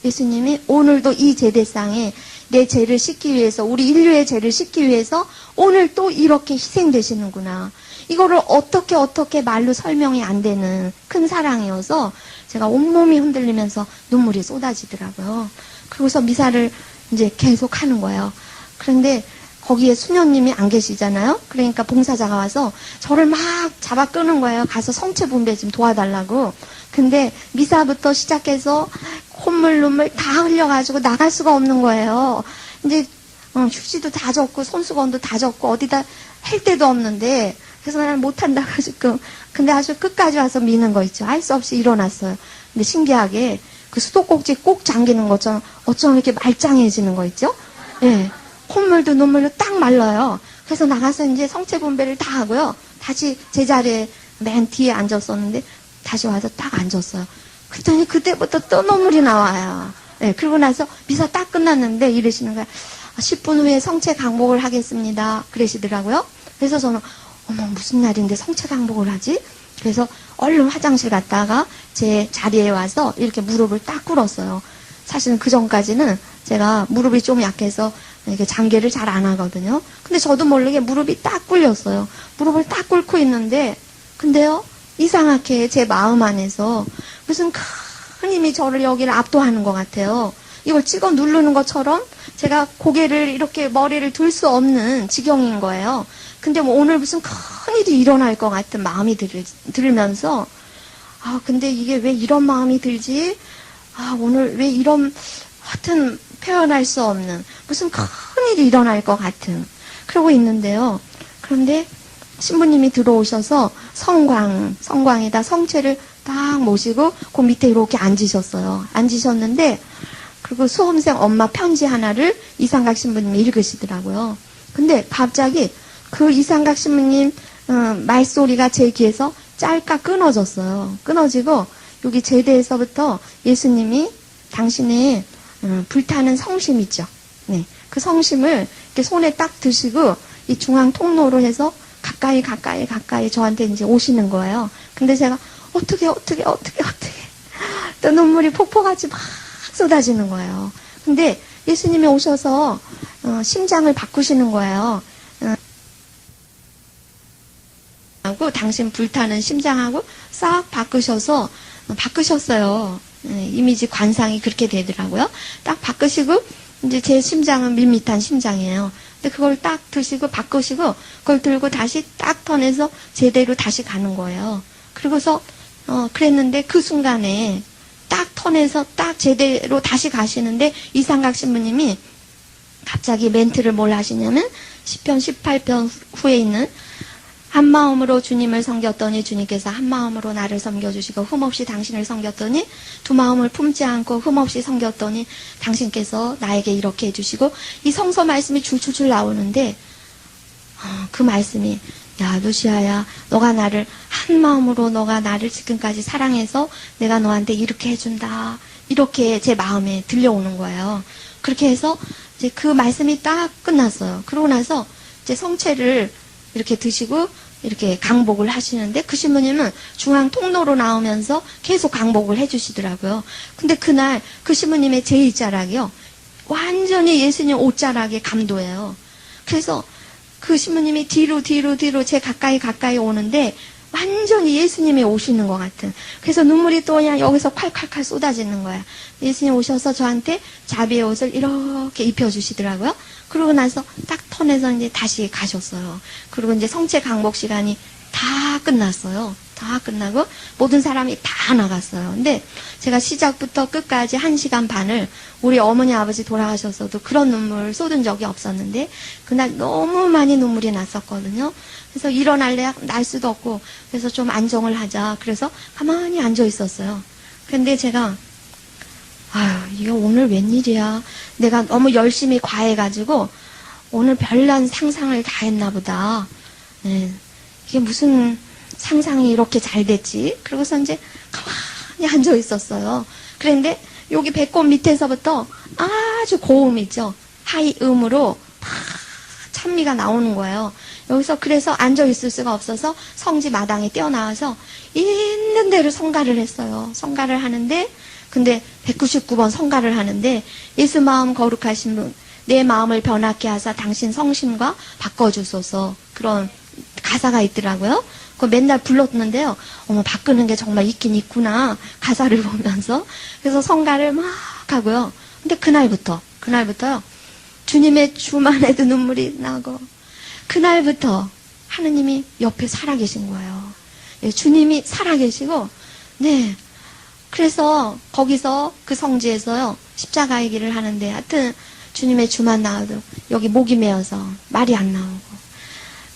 Speaker 1: 예수님이 오늘도 이 제대상에 내 죄를 씻기 위해서 우리 인류의 죄를 씻기 위해서 오늘 또 이렇게 희생되시는구나. 이거를 어떻게 말로 설명이 안 되는 큰 사랑이어서 제가 온몸이 흔들리면서 눈물이 쏟아지더라고요. 그러고서 미사를 이제 계속 하는 거예요. 그런데 거기에 수녀님이 안 계시잖아요. 그러니까 봉사자가 와서 저를 막 잡아 끄는 거예요. 가서 성체 분배 좀 도와달라고. 근데 미사부터 시작해서 콧물 눈물 다 흘려가지고 나갈 수가 없는 거예요. 이제 휴지도 다 젖고 손수건도 다 젖고 어디다 할 데도 없는데 그래서 나는 못한다 가지고 근데 아주 끝까지 와서 미는 거 있죠. 할 수 없이 일어났어요. 근데 신기하게 그 수도꼭지 꼭 잠기는 것처럼 어쩜 이렇게 말짱해지는 거 있죠? 예. 콧물도 눈물도 딱 말라요. 그래서 나가서 이제 성체 분배를 다 하고요. 다시 제자리에 맨 뒤에 앉았었는데 다시 와서 딱 앉았어요. 그랬더니 그때부터 또 눈물이 나와요. 예, 그러고 나서 미사 딱 끝났는데 이러시는 거야. 10분 후에 성체 강복을 하겠습니다. 그러시더라고요. 그래서 저는 무슨 날인데 성체 강복을 하지? 그래서 얼른 화장실 갔다가 제 자리에 와서 이렇게 무릎을 딱 꿇었어요. 사실은 그 전까지는 제가 무릎이 좀 약해서 이렇게 장계를 잘 안 하거든요. 근데 저도 모르게 무릎이 딱 꿇렸어요. 무릎을 딱 꿇고 있는데 근데요 이상하게 제 마음 안에서 무슨 큰 힘이 저를 여기를 압도하는 것 같아요. 이걸 찍어 누르는 것처럼 제가 고개를 이렇게 머리를 들 수 없는 지경인 거예요. 근데 뭐 오늘 무슨 큰 일이 일어날 것 같은 마음이 들면서 근데 이게 왜 이런 마음이 들지? 오늘 왜 이런 하여튼 표현할 수 없는 무슨 큰 일이 일어날 것 같은 그러고 있는데요. 그런데 신부님이 들어오셔서 성광에다 성체를 딱 모시고 그 밑에 이렇게 앉으셨어요. 앉으셨는데 그리고 수험생 엄마 편지 하나를 이상각 신부님이 읽으시더라고요. 근데 갑자기 그 이상각 신부님 말소리가 제 귀에서 짤까 끊어졌어요. 끊어지고 여기 제대에서부터 예수님이 당신의 불타는 성심 있죠. 네, 그 성심을 이렇게 손에 딱 드시고 이 중앙 통로로 해서 가까이 저한테 이제 오시는 거예요. 근데 제가 어떻게 또 눈물이 폭포같이 막 쏟아지는 거예요. 근데 예수님이 오셔서 심장을 바꾸시는 거예요. 하고 당신 불타는 심장하고 싹 바꾸셨어요. 이미지 관상이 그렇게 되더라고요. 딱 바꾸시고 이제 제 심장은 밋밋한 심장이에요. 근데 그걸 딱 드시고 바꾸시고 그걸 들고 다시 딱 터내서 제대로 다시 가는 거예요. 그리고서 그랬는데 그 순간에 딱 터내서 딱 제대로 다시 가시는데 이상각 신부님이 갑자기 멘트를 뭘 하시냐면 시편 18편 후에 있는 한 마음으로 주님을 섬겼더니 주님께서 한 마음으로 나를 섬겨주시고 흠없이 당신을 섬겼더니 두 마음을 품지 않고 흠없이 섬겼더니 당신께서 나에게 이렇게 해주시고 이 성서 말씀이 줄줄줄 나오는데 그 말씀이 야 루시아야 너가 나를 한 마음으로 너가 나를 지금까지 사랑해서 내가 너한테 이렇게 해준다 이렇게 제 마음에 들려오는 거예요. 그렇게 해서 이제 그 말씀이 딱 끝났어요. 그러고 나서 이제 성체를 이렇게 드시고 이렇게 강복을 하시는데 그 신부님은 중앙 통로로 나오면서 계속 강복을 해주시더라고요. 근데 그날 그 신부님의 제1자락이요. 완전히 예수님 옷자락의 감도예요. 그래서 그 신부님이 뒤로 제 가까이 오는데 완전히 예수님이 오시는 것 같은. 그래서 눈물이 또 그냥 여기서 콸콸콸 쏟아지는 거야. 예수님 오셔서 저한테 자비의 옷을 이렇게 입혀주시더라고요. 그러고 나서 딱 터내서 이제 다시 가셨어요. 그리고 이제 성체 강복 시간이 다 끝났어요. 다 끝나고 모든 사람이 다 나갔어요. 근데 제가 시작부터 끝까지 1시간 반을 우리 어머니 아버지 돌아가셨어도 그런 눈물 쏟은 적이 없었는데 그날 너무 많이 눈물이 났었거든요. 그래서 일어날래 날 수도 없고 그래서 좀 안정을 하자. 그래서 가만히 앉아 있었어요. 근데 제가 아유 이거 오늘 웬일이야. 내가 너무 열심히 과해가지고 오늘 별난 상상을 다 했나 보다. 네. 이게 무슨 상상이 이렇게 잘 됐지? 그러고서 이제 가만히 앉아 있었어요. 그런데 여기 배꼽 밑에서부터 아주 고음 있죠. 하이음으로 막 찬미가 나오는 거예요. 여기서 그래서 앉아 있을 수가 없어서 성지 마당에 뛰어나와서 있는 대로 성가를 했어요. 성가를 하는데 근데 199번 성가를 하는데 예수 마음 거룩하신 분 내 마음을 변하게 하사 당신 성심과 바꿔주소서 그런 가사가 있더라고요. 그거 맨날 불렀는데요. 어머 바꾸는 게 정말 있긴 있구나. 가사를 보면서. 그래서 성가를 막 하고요. 근데 그날부터요. 주님의 주만 해도 눈물이 나고 그날부터 하느님이 옆에 살아계신 거예요. 네, 주님이 살아계시고 네. 그래서 거기서 그 성지에서요. 십자가의 길을 하는데 하여튼 주님의 주만 나와도 여기 목이 메어서 말이 안 나오고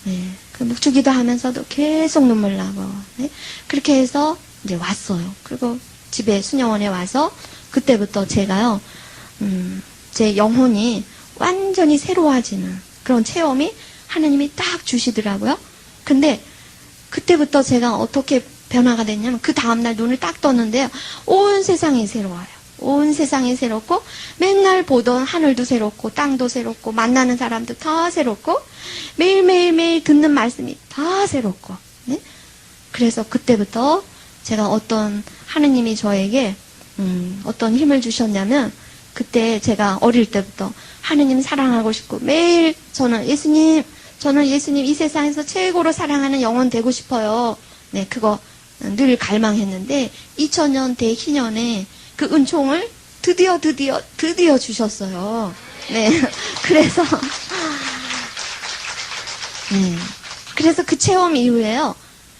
Speaker 1: 네. 그 묵주기도 하면서도 계속 눈물 나고 네? 그렇게 해서 이제 왔어요. 그리고 집에 수녀원에 와서 그때부터 제가요. 제 영혼이 완전히 새로워지는 그런 체험이 하느님이 딱 주시더라고요. 근데 그때부터 제가 어떻게 변화가 됐냐면 그 다음날 눈을 딱 떴는데요. 온 세상이 새로워요. 온 세상이 새롭고 맨날 보던 하늘도 새롭고 땅도 새롭고 만나는 사람도 다 새롭고 매일 듣는 말씀이 다 새롭고 네? 그래서 그때부터 제가 어떤 하느님이 저에게 어떤 힘을 주셨냐면 그때 제가 어릴 때부터 하느님 사랑하고 싶고 매일 저는 예수님 이 세상에서 최고로 사랑하는 영혼 되고 싶어요. 네, 그거 늘 갈망했는데 2000년 대희년에 그 은총을 드디어 주셨어요. 네, 그래서 네, 그래서 그 체험 이후에요.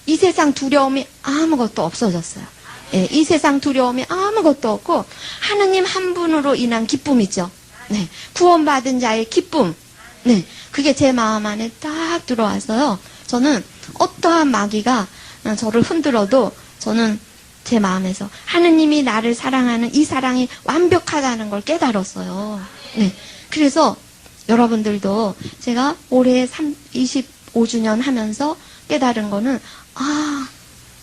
Speaker 1: 이 세상 두려움이 아무것도 없어졌어요. 네, 이 세상 두려움이 아무것도 없고 하느님 한 분으로 인한 기쁨 있죠. 네, 구원받은 자의 기쁨. 네, 그게 제 마음 안에 딱 들어와서요. 저는 어떠한 마귀가 저를 흔들어도 저는 제 마음에서 하느님이 나를 사랑하는 이 사랑이 완벽하다는 걸 깨달았어요. 네. 그래서 여러분들도 제가 올해 25주년 하면서 깨달은 거는,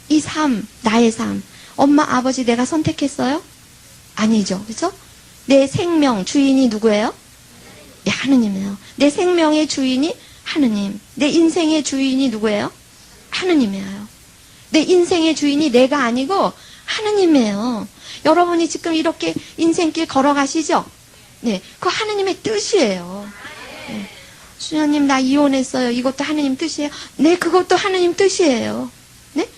Speaker 1: 이 삶, 나의 삶, 엄마, 아버지 내가 선택했어요? 아니죠. 그죠? 내 생명 주인이 누구예요? 예, 하느님이에요. 내 생명의 주인이 하느님. 내 인생의 주인이 누구예요? 하느님이에요. 내 인생의 주인이 내가 아니고 하느님이에요. 여러분이 지금 이렇게 인생길 걸어가시죠? 네, 그 하느님의 뜻이에요. 네. 수녀님 나 이혼했어요. 이것도 하느님 뜻이에요. 네, 그것도 하느님 뜻이에요. 네?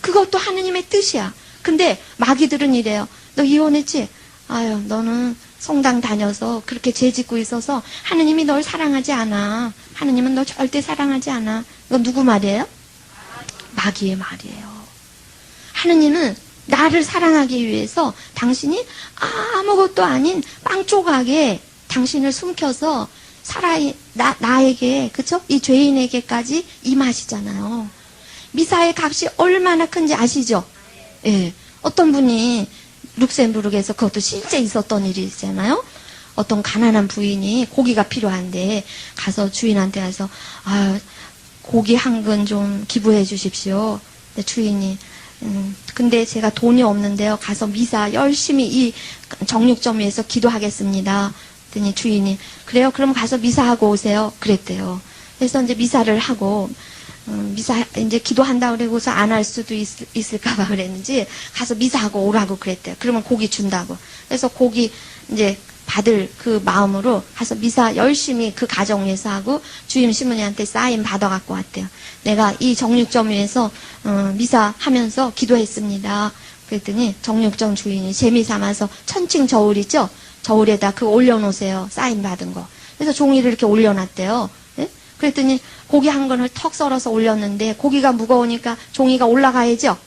Speaker 1: 그것도 하느님의 뜻이야. 근데 마귀들은 이래요. 너 이혼했지? 아유, 너는 성당 다녀서 그렇게 죄 짓고 있어서 하느님이 널 사랑하지 않아. 하느님은 널 절대 사랑하지 않아. 이거 누구 말이에요? 마귀의 말이에요. 하느님은 나를 사랑하기 위해서 당신이 아무것도 아닌 빵 조각에 당신을 숨겨서 나에게, 그쵸? 이 죄인에게까지 임하시잖아요. 미사의 값이 얼마나 큰지 아시죠? 예. 어떤 분이 룩셈부르크에서 그것도 실제 있었던 일이잖아요. 어떤 가난한 부인이 고기가 필요한데 가서 주인한테 가서 고기 한 근 좀 기부해 주십시오. 근데 주인이 근데 제가 돈이 없는데요. 가서 미사 열심히 이 정육점 위에서 기도하겠습니다. 그랬더니 주인이 그래요? 그럼 가서 미사하고 오세요. 그랬대요. 그래서 이제 미사를 하고 미사 이제 기도한다 그러고서 안 할 수도 있을까봐 그랬는지 가서 미사하고 오라고 그랬대요. 그러면 고기 준다고. 그래서 고기 이제 받을 그 마음으로 가서 미사 열심히 그 가정 위해서 하고 주임 신부님한테 사인 받아갖고 왔대요. 내가 이 정육점 위에서 미사하면서 기도했습니다. 그랬더니 정육점 주인이 재미 삼아서 천칭 저울 있죠? 저울에다 그거 올려놓으세요. 사인 받은 거. 그래서 종이를 이렇게 올려놨대요. 예? 그랬더니 고기 한 건을 턱 썰어서 올렸는데 고기가 무거우니까 종이가 올라가야죠.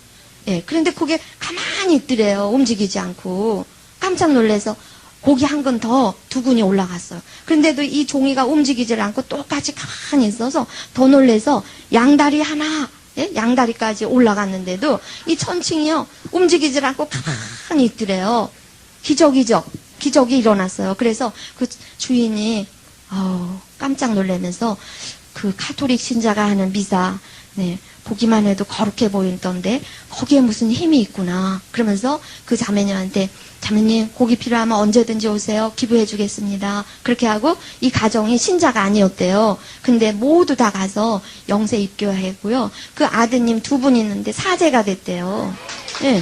Speaker 1: 예. 그런데 그게 가만히 있더래요. 움직이지 않고. 깜짝 놀라서 고기 한 건 더 두 근이 올라갔어요. 그런데도 이 종이가 움직이질 않고 똑같이 가만히 있어서 더 놀라서 양다리 하나, 예? 양다리까지 올라갔는데도 이 천칭이요. 움직이질 않고 가만히 있더래요. 기적이죠. 기적이 일어났어요. 그래서 그 주인이 깜짝 놀라면서 그 카톨릭 신자가 하는 미사, 네, 보기만 해도 거룩해 보이던데 거기에 무슨 힘이 있구나. 그러면서 그 자매님한테 자매님 고기 필요하면 언제든지 오세요. 기부해 주겠습니다. 그렇게 하고 이 가정이 신자가 아니었대요. 근데 모두 다 가서 영세 입교하고요. 그 아드님 두 분 있는데 사제가 됐대요. 네.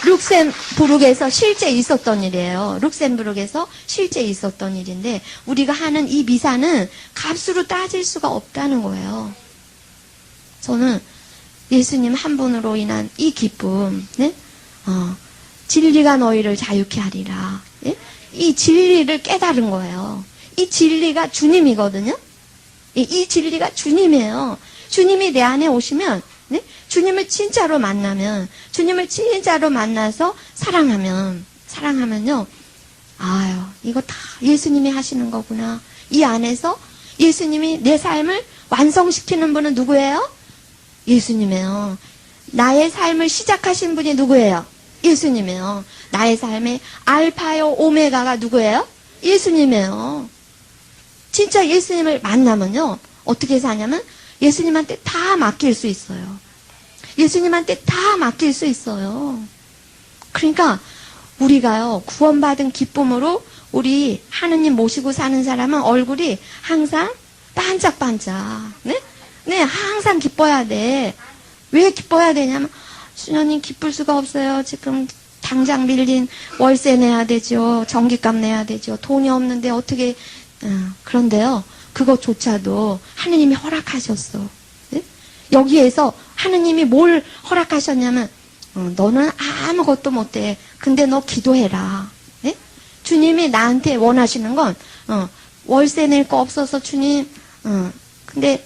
Speaker 1: 룩셈부르크에서 실제 있었던 일이에요. 룩셈부르크에서 실제 있었던 일인데 우리가 하는 이 미사는 값으로 따질 수가 없다는 거예요. 저는 예수님 한 분으로 인한 이 기쁨, 네? 진리가 너희를 자유케 하리라. 예? 이 진리를 깨달은 거예요. 이 진리가 주님이거든요. 이 진리가 주님이에요. 주님이 내 안에 오시면, 네? 주님을 진짜로 만나면, 주님을 진짜로 만나서 사랑하면요. 이거 다 예수님이 하시는 거구나. 이 안에서 예수님이 내 삶을 완성시키는 분은 누구예요? 예수님이에요. 나의 삶을 시작하신 분이 누구예요? 예수님이에요. 나의 삶의 알파요 오메가가 누구예요? 예수님이에요. 진짜 예수님을 만나면요. 어떻게 사냐면 예수님한테 다 맡길 수 있어요. 예수님한테 다 맡길 수 있어요. 그러니까 우리가요. 구원받은 기쁨으로 우리 하느님 모시고 사는 사람은 얼굴이 항상 반짝반짝. 네? 네, 항상 기뻐야 돼. 왜 기뻐야 되냐면 수녀님 기쁠 수가 없어요. 지금 당장 밀린 월세 내야 되죠. 전기값 내야 되죠. 돈이 없는데 어떻게 그런데요. 그것조차도 하느님이 허락하셨어. 네? 여기에서 하느님이 뭘 허락하셨냐면 너는 아무것도 못해. 근데 너 기도해라. 네? 주님이 나한테 원하시는 건 월세 낼 거 없어서 주님 근데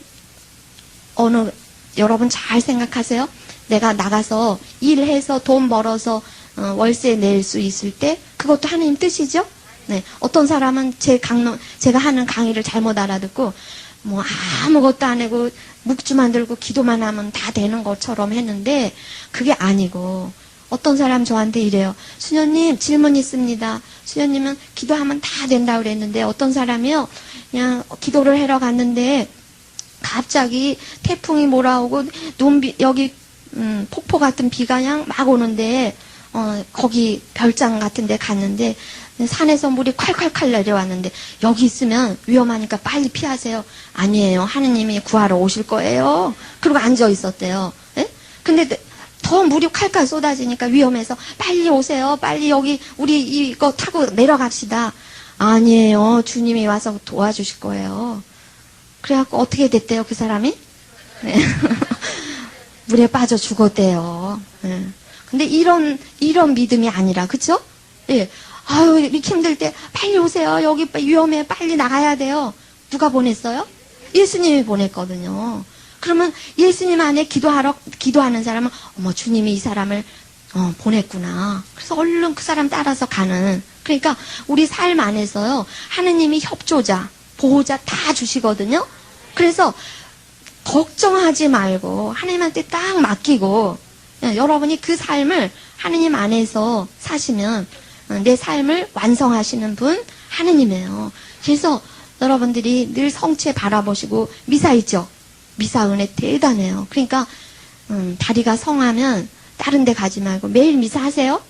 Speaker 1: 여러분 잘 생각하세요. 내가 나가서 일해서 돈 벌어서 월세 낼 수 있을 때 그것도 하나님 뜻이죠? 네, 어떤 사람은 제가 하는 강의를 잘못 알아듣고, 뭐, 아무것도 안 하고, 묵주만 들고 기도만 하면 다 되는 것처럼 했는데, 그게 아니고, 어떤 사람 저한테 이래요. 수녀님, 질문 있습니다. 수녀님은 기도하면 다 된다고 그랬는데, 어떤 사람이요, 그냥 기도를 하러 갔는데, 갑자기 태풍이 몰아오고, 여기, 폭포 같은 비가 그냥 막 오는데, 거기 별장 같은 데 갔는데, 산에서 물이 콸콸콸 내려왔는데, 여기 있으면 위험하니까 빨리 피하세요. 아니에요. 하느님이 구하러 오실 거예요. 그러고 앉아 있었대요. 예? 근데 더 물이 칼칼 쏟아지니까 위험해서 빨리 오세요. 빨리 여기 우리 이거 타고 내려갑시다. 아니에요. 주님이 와서 도와주실 거예요. 그래갖고 어떻게 됐대요, 그 사람이? 네. 물에 빠져 죽었대요. 네. 근데 이런 믿음이 아니라, 그쵸? 예. 아유, 이렇게 힘들 때 빨리 오세요. 여기 위험해. 빨리 나가야 돼요. 누가 보냈어요? 예수님이 보냈거든요. 그러면 예수님 안에 기도하는 사람은, 어머, 주님이 이 사람을 보냈구나. 그래서 얼른 그 사람 따라서 가는. 그러니까 우리 삶 안에서요, 하느님이 협조자, 보호자 다 주시거든요. 그래서 걱정하지 말고 하나님한테 딱 맡기고, 여러분이 그 삶을 하느님 안에서 사시면 내 삶을 완성하시는 분 하느님이에요. 그래서 여러분들이 늘 성체 바라보시고, 미사 있죠? 미사 은혜 대단해요. 그러니까 다리가 성하면 다른 데 가지 말고 매일 미사하세요.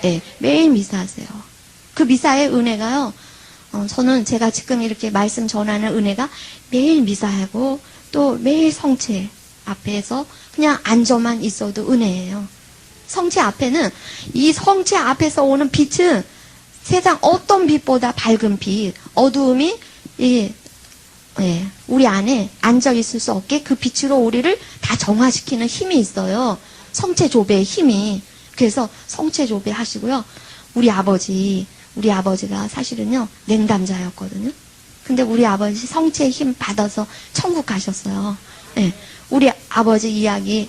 Speaker 1: 네, 매일 미사하세요. 그 미사의 은혜가요, 저는 제가 지금 이렇게 말씀 전하는 은혜가 매일 미사하고 또 매일 성체 앞에서 그냥 앉아만 있어도 은혜예요. 성체 앞에는, 이 성체 앞에서 오는 빛은 세상 어떤 빛보다 밝은 빛, 어두움이 우리 안에 앉아 있을 수 없게 그 빛으로 우리를 다 정화시키는 힘이 있어요. 성체 조배의 힘이. 그래서 성체 조배 하시고요. 우리 아버지가 사실은요, 냉담자였거든요. 근데 우리 아버지 성체의 힘 받아서 천국 가셨어요. 네. 우리 아버지 이야기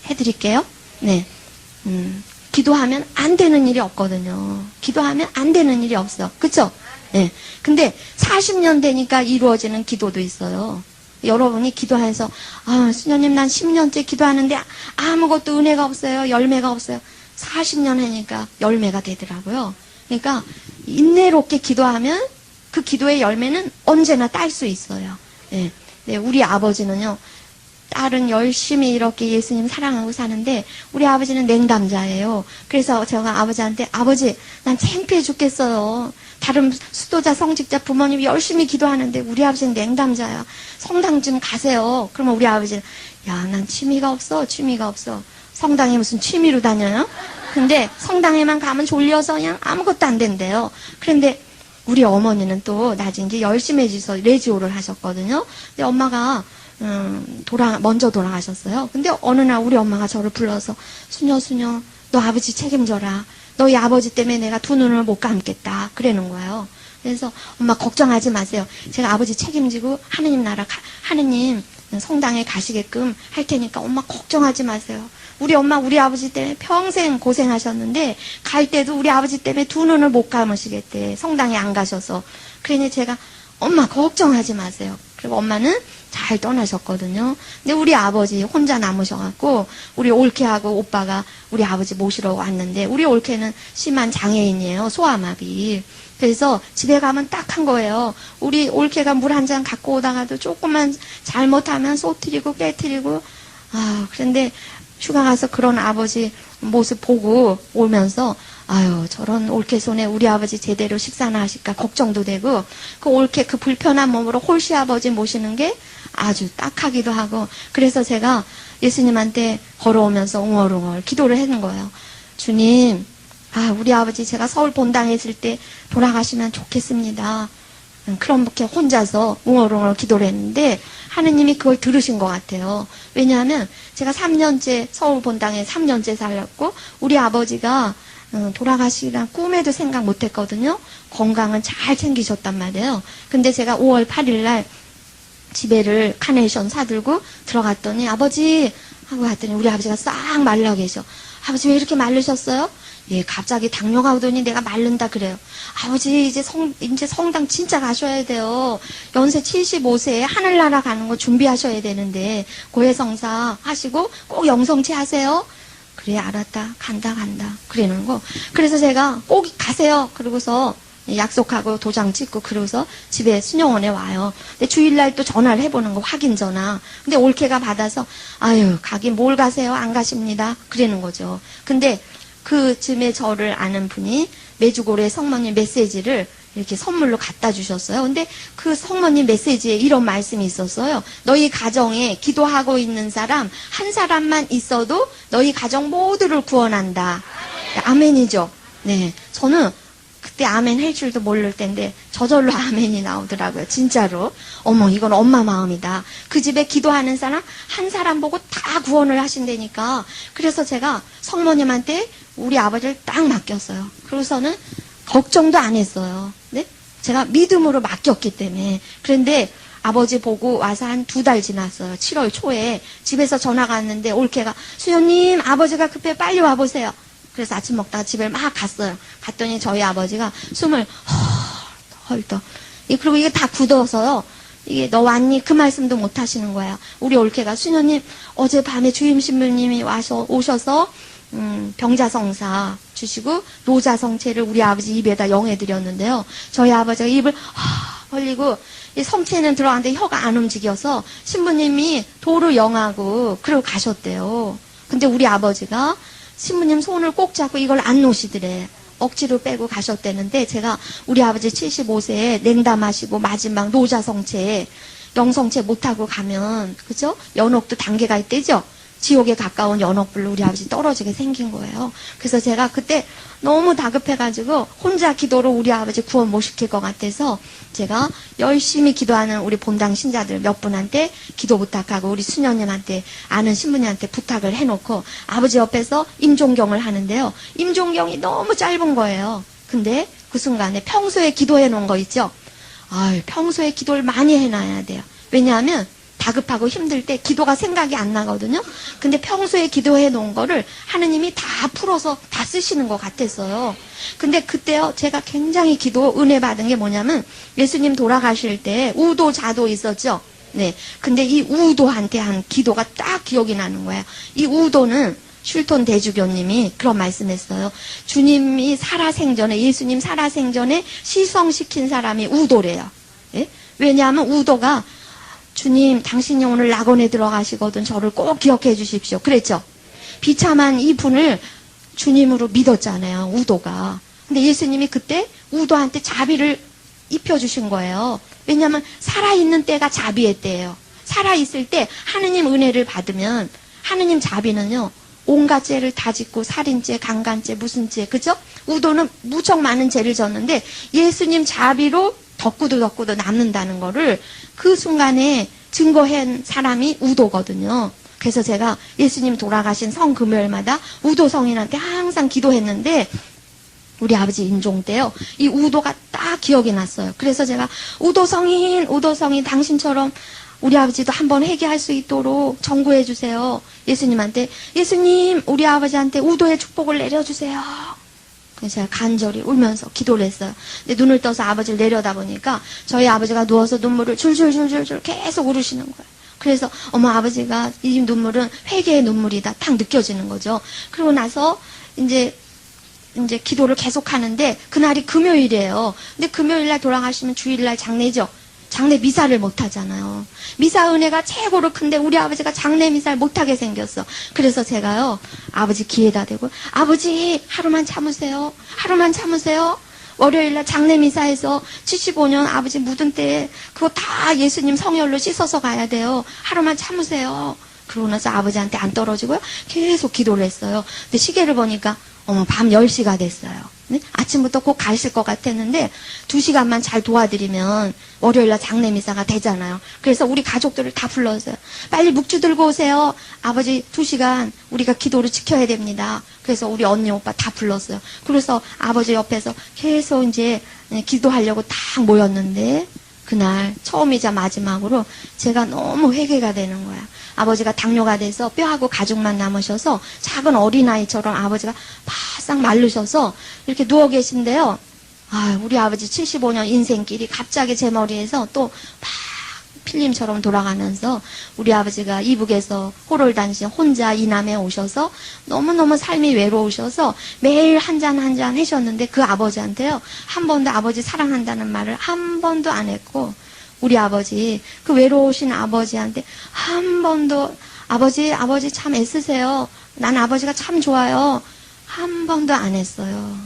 Speaker 1: 해드릴게요. 네. 기도하면 안 되는 일이 없거든요. 기도하면 안 되는 일이 없어. 그쵸? 예. 근데 40년 되니까 이루어지는 기도도 있어요. 여러분이 기도해서, 수녀님 난 10년째 기도하는데 아무것도 은혜가 없어요. 열매가 없어요. 40년 하니까 열매가 되더라고요. 그러니까 인내롭게 기도하면 그 기도의 열매는 언제나 딸 수 있어요. 예. 네, 우리 아버지는요, 딸은 열심히 이렇게 예수님 사랑하고 사는데 우리 아버지는 냉담자예요. 그래서 제가 아버지한테, 아버지, 난 창피해 죽겠어요. 다른 수도자, 성직자 부모님이 열심히 기도하는데 우리 아버지는 냉담자야. 성당 좀 가세요. 그러면 우리 아버지는, 야, 난 취미가 없어. 성당에 무슨 취미로 다녀요? 근데 성당에만 가면 졸려서 그냥 아무것도 안 된대요. 그런데 우리 어머니는 또 나중에 이제 열심히 해줘서 레지오를 하셨거든요. 근데 엄마가 먼저 돌아가셨어요. 근데 어느 날 우리 엄마가 저를 불러서, 수녀, 너 아버지 책임져라. 너희 아버지 때문에 내가 두 눈을 못 감겠다. 그러는 거예요. 그래서 엄마 걱정하지 마세요. 제가 아버지 책임지고 하느님 성당에 가시게끔 할 테니까 엄마 걱정하지 마세요. 우리 엄마 우리 아버지 때문에 평생 고생하셨는데 갈 때도 우리 아버지 때문에 두 눈을 못 감으시겠대. 성당에 안 가셔서. 그러니 제가, 엄마 걱정하지 마세요. 그리고 엄마는 잘 떠나셨거든요. 근데 우리 아버지 혼자 남으셔갖고 우리 올케하고 오빠가 우리 아버지 모시러 왔는데, 우리 올케는 심한 장애인이에요. 소아마비. 그래서 집에 가면 딱 한 거예요. 우리 올케가 물 한 잔 갖고 오다가도 조금만 잘못하면 쏘트리고 깨트리고. 그런데 휴가 가서 그런 아버지 모습 보고 오면서, 아유, 저런 올케 손에 우리 아버지 제대로 식사나 하실까 걱정도 되고, 그 올케 그 불편한 몸으로 홀씨 아버지 모시는 게 아주 딱하기도 하고. 그래서 제가 예수님한테 걸어오면서 웅얼웅얼 기도를 하는 거예요. 주님, 우리 아버지 제가 서울 본당에 있을 때 돌아가시면 좋겠습니다. 그렇게 혼자서 웅얼웅얼 기도를 했는데 하느님이 그걸 들으신 것 같아요. 왜냐하면 제가 3년째 서울 본당에 3년째 살았고, 우리 아버지가 돌아가시기란 꿈에도 생각 못했거든요. 건강은 잘 챙기셨단 말이에요. 근데 제가 5월 8일 날 지배를 카네이션 사들고 들어갔더니, 아버지 하고 갔더니 우리 아버지가 싹 말라 계셔. 아버지 왜 이렇게 마르셨어요? 예, 갑자기 당뇨가 오더니 내가 마른다 그래요. 아버지, 이제 성당 진짜 가셔야 돼요. 연세 75세에 하늘나라 가는 거 준비하셔야 되는데, 고해성사 하시고 꼭 영성체 하세요. 그래, 알았다. 간다. 그러는 거. 그래서 제가 꼭 가세요. 그러고서 약속하고 도장 찍고 그러고서 집에 수녀원에 와요. 근데 주일날 또 전화를 해보는 거, 확인 전화. 근데 올케가 받아서, 아유, 가긴 뭘 가세요? 안 가십니다. 그러는 거죠. 근데 그쯤에 저를 아는 분이 메주고래 성모님 메시지를 이렇게 선물로 갖다 주셨어요. 근데 그 성모님 메시지에 이런 말씀이 있었어요. 너희 가정에 기도하고 있는 사람 한 사람만 있어도 너희 가정 모두를 구원한다. 아멘이죠. 네, 저는 그때 아멘 할 줄도 모를 텐데 저절로 아멘이 나오더라고요. 진짜로. 어머, 이건 엄마 마음이다. 그 집에 기도하는 사람 한 사람 보고 다 구원을 하신다니까. 그래서 제가 성모님한테 우리 아버지를 딱 맡겼어요. 그래서는 걱정도 안 했어요. 네? 제가 믿음으로 맡겼기 때문에. 그런데 아버지 보고 와서 한 2달 지났어요. 7월 초에 집에서 전화가 왔는데 올케가, 수녀님, 아버지가 급해 빨리 와보세요. 그래서 아침 먹다가 집에 막 갔어요. 갔더니 저희 아버지가 숨을 헐떡. 그리고 이게 다 굳어서요. 이게 너 왔니? 그 말씀도 못 하시는 거예요. 우리 올케가, 수녀님, 어젯밤에 주임신부님이 오셔서 병자성사 주시고 노자성체를 우리 아버지 입에다 영해드렸는데요. 저희 아버지가 입을 벌리고 이 성체는 들어갔는데 혀가 안 움직여서 신부님이 도로 영하고 그러고 가셨대요. 근데 우리 아버지가 신부님 손을 꼭 잡고 이걸 안 놓으시더래. 억지로 빼고 가셨대는데 제가 우리 아버지 75세에 냉담하시고 마지막 노자성체 영성체 못하고 가면, 그죠? 연옥도 단계가 있대죠? 지옥에 가까운 연옥불로 우리 아버지 떨어지게 생긴 거예요. 그래서 제가 그때 너무 다급해가지고 혼자 기도로 우리 아버지 구원 못 시킬 것 같아서 제가 열심히 기도하는 우리 본당 신자들 몇 분한테 기도 부탁하고 우리 수녀님한테, 아는 신부님한테 부탁을 해놓고 아버지 옆에서 임종경을 하는데요. 임종경이 너무 짧은 거예요. 근데 그 순간에 평소에 기도해 놓은 거 있죠? 평소에 기도를 많이 해놔야 돼요. 왜냐하면 다급하고 힘들 때 기도가 생각이 안 나거든요. 근데 평소에 기도해 놓은 거를 하느님이 다 풀어서 다 쓰시는 것 같았어요. 근데 그때요, 제가 굉장히 기도 은혜 받은 게 뭐냐면, 예수님 돌아가실 때 우도 자도 있었죠. 네. 근데 이 우도한테 한 기도가 딱 기억이 나는 거예요. 이 우도는 슐톤 대주교님이 그런 말씀했어요. 주님이 살아생전에, 예수님 살아생전에 시성시킨 사람이 우도래요. 예? 왜냐하면 우도가, 주님, 당신이 오늘 낙원에 들어가시거든 저를 꼭 기억해 주십시오. 그랬죠? 비참한 이 분을 주님으로 믿었잖아요, 우도가. 근데 예수님이 그때 우도한테 자비를 입혀주신 거예요. 왜냐하면 살아있는 때가 자비의 때예요. 살아있을 때 하느님 은혜를 받으면 하느님 자비는요, 온갖 죄를 다 짓고 살인죄, 강간죄, 무슨 죄, 그죠? 우도는 무척 많은 죄를 졌는데 예수님 자비로 덕구도 남는다는 거를 그 순간에 증거한 사람이 우도거든요. 그래서 제가 예수님 돌아가신 성금요일마다 우도 성인한테 항상 기도했는데 우리 아버지 임종 때요, 이 우도가 딱 기억이 났어요. 그래서 제가 우도 성인 당신처럼 우리 아버지도 한번 회개할 수 있도록 정구해 주세요. 예수님한테, 예수님 우리 아버지한테 우도의 축복을 내려주세요. 그래서 제가 간절히 울면서 기도를 했어요. 근데 눈을 떠서 아버지를 내려다보니까 저희 아버지가 누워서 눈물을 줄줄줄줄 계속 울으시는 거예요. 그래서 어머, 아버지가 이 눈물은 회개의 눈물이다 딱 느껴지는 거죠. 그러고 나서 이제 기도를 계속 하는데 그날이 금요일이에요. 근데 금요일날 돌아가시면 주일날 장례죠. 장례 미사를 못 하잖아요. 미사 은혜가 최고로 큰데 우리 아버지가 장례 미사를 못하게 생겼어. 그래서 제가요, 아버지 귀에다 대고, 아버지 하루만 참으세요. 하루만 참으세요. 월요일날 장례 미사에서 75년 아버지 묻은 때 그거 다 예수님 성혈로 씻어서 가야 돼요. 하루만 참으세요. 그러고 나서 아버지한테 안 떨어지고요, 계속 기도를 했어요. 근데 시계를 보니까 어머, 밤 10시가 됐어요. 네? 아침부터 꼭 가실 것 같았는데 2시간만 잘 도와드리면 월요일날 장례미사가 되잖아요. 그래서 우리 가족들을 다 불렀어요. 빨리 묵주 들고 오세요. 아버지 2시간 우리가 기도를 지켜야 됩니다. 그래서 우리 언니 오빠 다 불렀어요. 그래서 아버지 옆에서 계속 이제 기도하려고 딱 모였는데 그날 처음이자 마지막으로 제가 너무 회개가 되는 거야. 아버지가 당뇨가 돼서 뼈하고 가죽만 남으셔서 작은 어린아이처럼 아버지가 바싹 마르셔서 이렇게 누워 계신데요. 아, 우리 아버지 75년 인생길이 갑자기 제 머리에서 또 막 필름처럼 돌아가면서 우리 아버지가 이북에서 호롤단신 혼자 이남에 오셔서 너무너무 삶이 외로우셔서 매일 한 잔 한 잔 하셨는데 그 아버지한테요. 한 번도 아버지 사랑한다는 말을 한 번도 안 했고 우리 아버지 그 외로우신 아버지한테 한 번도 아버지 참 애쓰세요. 난 아버지가 참 좋아요. 한 번도 안 했어요.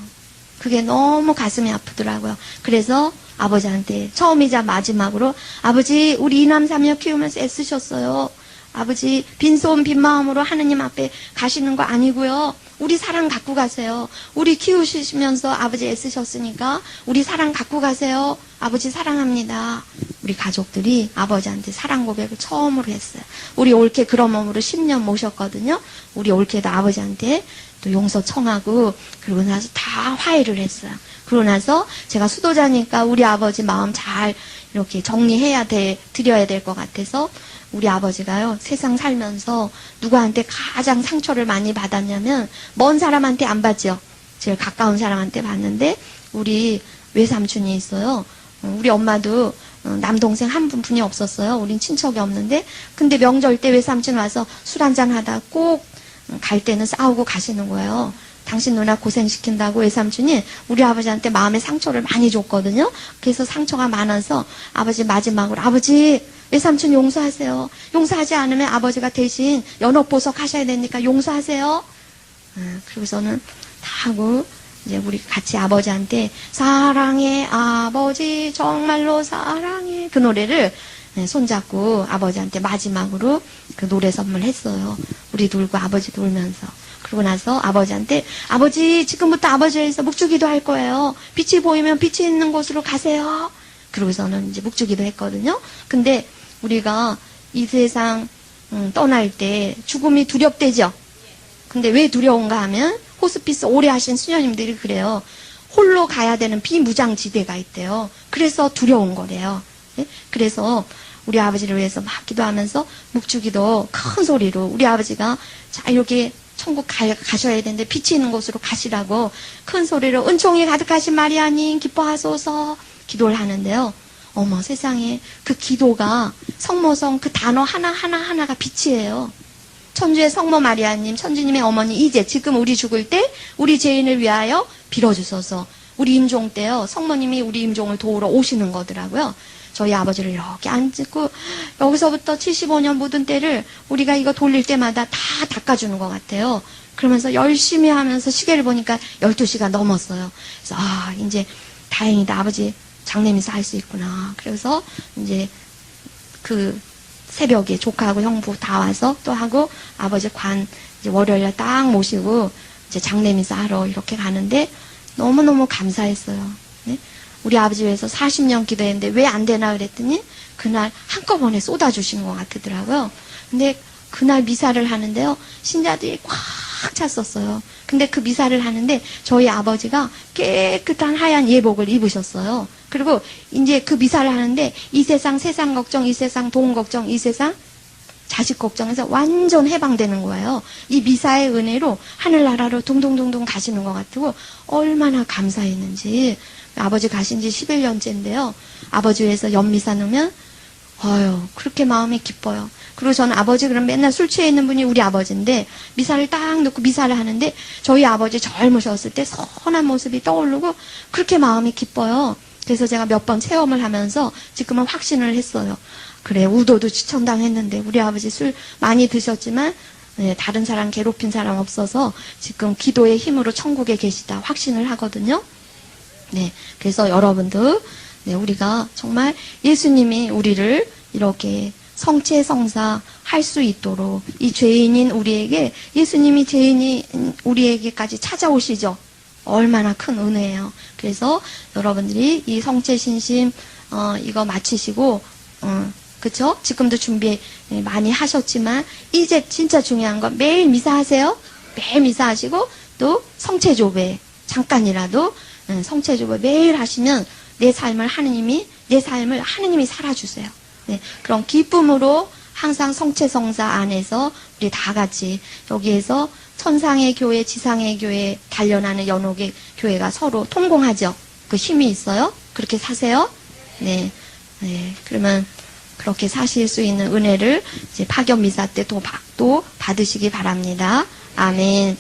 Speaker 1: 그게 너무 가슴이 아프더라고요. 그래서 아버지한테 처음이자 마지막으로 아버지 우리 이남 삼녀 키우면서 애쓰셨어요. 아버지 빈손 빈마음으로 하느님 앞에 가시는 거 아니고요. 우리 사랑 갖고 가세요. 우리 키우시면서 아버지 애쓰셨으니까 우리 사랑 갖고 가세요. 아버지 사랑합니다. 우리 가족들이 아버지한테 사랑 고백을 처음으로 했어요. 우리 올케 그런 몸으로 10년 모셨거든요. 우리 올케도 아버지한테 또 용서 청하고 그러고 나서 다 화해를 했어요. 그러고 나서 제가 수도자니까 우리 아버지 마음 잘 이렇게 정리해야 드려야 될 것 같아서 우리 아버지가요, 세상 살면서 누구한테 가장 상처를 많이 받았냐면, 먼 사람한테 안 받죠. 제일 가까운 사람한테 받는데, 우리 외삼촌이 있어요. 우리 엄마도 남동생 한 분이 없었어요. 우린 친척이 없는데, 근데 명절 때 외삼촌 와서 술 한잔 하다 꼭 갈 때는 싸우고 가시는 거예요. 당신 누나 고생시킨다고 외삼촌이 우리 아버지한테 마음의 상처를 많이 줬거든요. 그래서 상처가 많아서 아버지 마지막으로 아버지 외삼촌 용서하세요. 용서하지 않으면 아버지가 대신 연옥보석 하셔야 되니까 용서하세요. 그러고서는 다 하고 이제 우리 같이 아버지한테 사랑해 아버지 정말로 사랑해 그 노래를 손잡고 아버지한테 마지막으로 그 노래 선물했어요. 우리 놀고 아버지 놀면서. 그러고 나서 아버지한테 아버지 지금부터 아버지에서 묵주기도 할 거예요. 빛이 보이면 빛이 있는 곳으로 가세요. 그러고서는 이제 묵주기도 했거든요. 근데 우리가 이 세상 떠날 때 죽음이 두렵대죠. 근데 왜 두려운가 하면 호스피스 오래 하신 수녀님들이 그래요. 홀로 가야 되는 비무장지대가 있대요. 그래서 두려운 거래요. 네? 그래서 우리 아버지를 위해서 막 기도하면서 묵주기도 큰 소리로 우리 아버지가 자 이렇게 천국 가셔야 되는데 빛이 있는 곳으로 가시라고 큰 소리로 은총이 가득하신 마리아님 기뻐하소서 기도를 하는데요. 어머 세상에 그 기도가 성모성 그 단어 하나가 빛이에요. 천주의 성모 마리아님 천주님의 어머니 이제 지금 우리 죽을 때 우리 죄인을 위하여 빌어주소서. 우리 임종 때요 성모님이 우리 임종을 도우러 오시는 거더라고요. 저희 아버지를 이렇게 앉고 여기서부터 75년 묻은 때를 우리가 이거 돌릴 때마다 다 닦아주는 것 같아요. 그러면서 열심히 하면서 시계를 보니까 12시가 넘었어요. 그래서 아 이제 다행이다 아버지 장례미사 할 수 있구나. 그래서 이제 그 새벽에 조카하고 형부 다 와서 또 하고 아버지 관 이제 월요일에 딱 모시고 이제 장례미사 하러 이렇게 가는데 너무너무 감사했어요. 네? 우리 아버지 위해서 40년 기도했는데 왜 안 되나 그랬더니 그날 한꺼번에 쏟아주신 것 같더라고요. 근데 그날 미사를 하는데요. 신자들이 꽉 찼었어요. 근데 그 미사를 하는데 저희 아버지가 깨끗한 하얀 예복을 입으셨어요. 그리고 이제 그 미사를 하는데 이 세상 걱정, 이 세상 돈 걱정, 이 세상 자식 걱정에서 완전 해방되는 거예요. 이 미사의 은혜로 하늘나라로 둥둥둥둥 가시는 것 같고 얼마나 감사했는지. 아버지 가신 지 11년째인데요. 아버지 위해서 연미사 넣으면 그렇게 마음이 기뻐요. 그리고 저는 아버지 그럼 맨날 술 취해 있는 분이 우리 아버지인데 미사를 딱 넣고 미사를 하는데 저희 아버지 젊으셨을 때 선한 모습이 떠오르고 그렇게 마음이 기뻐요. 그래서 제가 몇 번 체험을 하면서 지금은 확신을 했어요. 그래 우도도 지천당했는데 우리 아버지 술 많이 드셨지만 네, 다른 사람 괴롭힌 사람 없어서 지금 기도의 힘으로 천국에 계시다 확신을 하거든요. 네, 그래서 여러분들, 네, 우리가 정말 예수님이 우리를 이렇게 성체성사 할 수 있도록 이 죄인인 우리에게 예수님이 죄인이 우리에게까지 찾아오시죠. 얼마나 큰 은혜예요. 그래서 여러분들이 이 성체신심 이거 마치시고 그쵸? 지금도 준비 많이 하셨지만 이제 진짜 중요한 건 매일 미사하세요. 매일 미사하시고 또 성체조배 잠깐이라도 성체조배 매일 하시면 내 삶을 하느님이 내 삶을 하느님이 살아주세요. 네, 그런 기쁨으로 항상 성체성사 안에서 우리 다 같이 여기에서 천상의 교회, 지상의 교회, 단련하는 연옥의 교회가 서로 통공하죠. 그 힘이 있어요. 그렇게 사세요. 네, 네. 그러면 그렇게 사실 수 있는 은혜를 이제 파견 미사 때 또 받으시기 바랍니다. 아멘.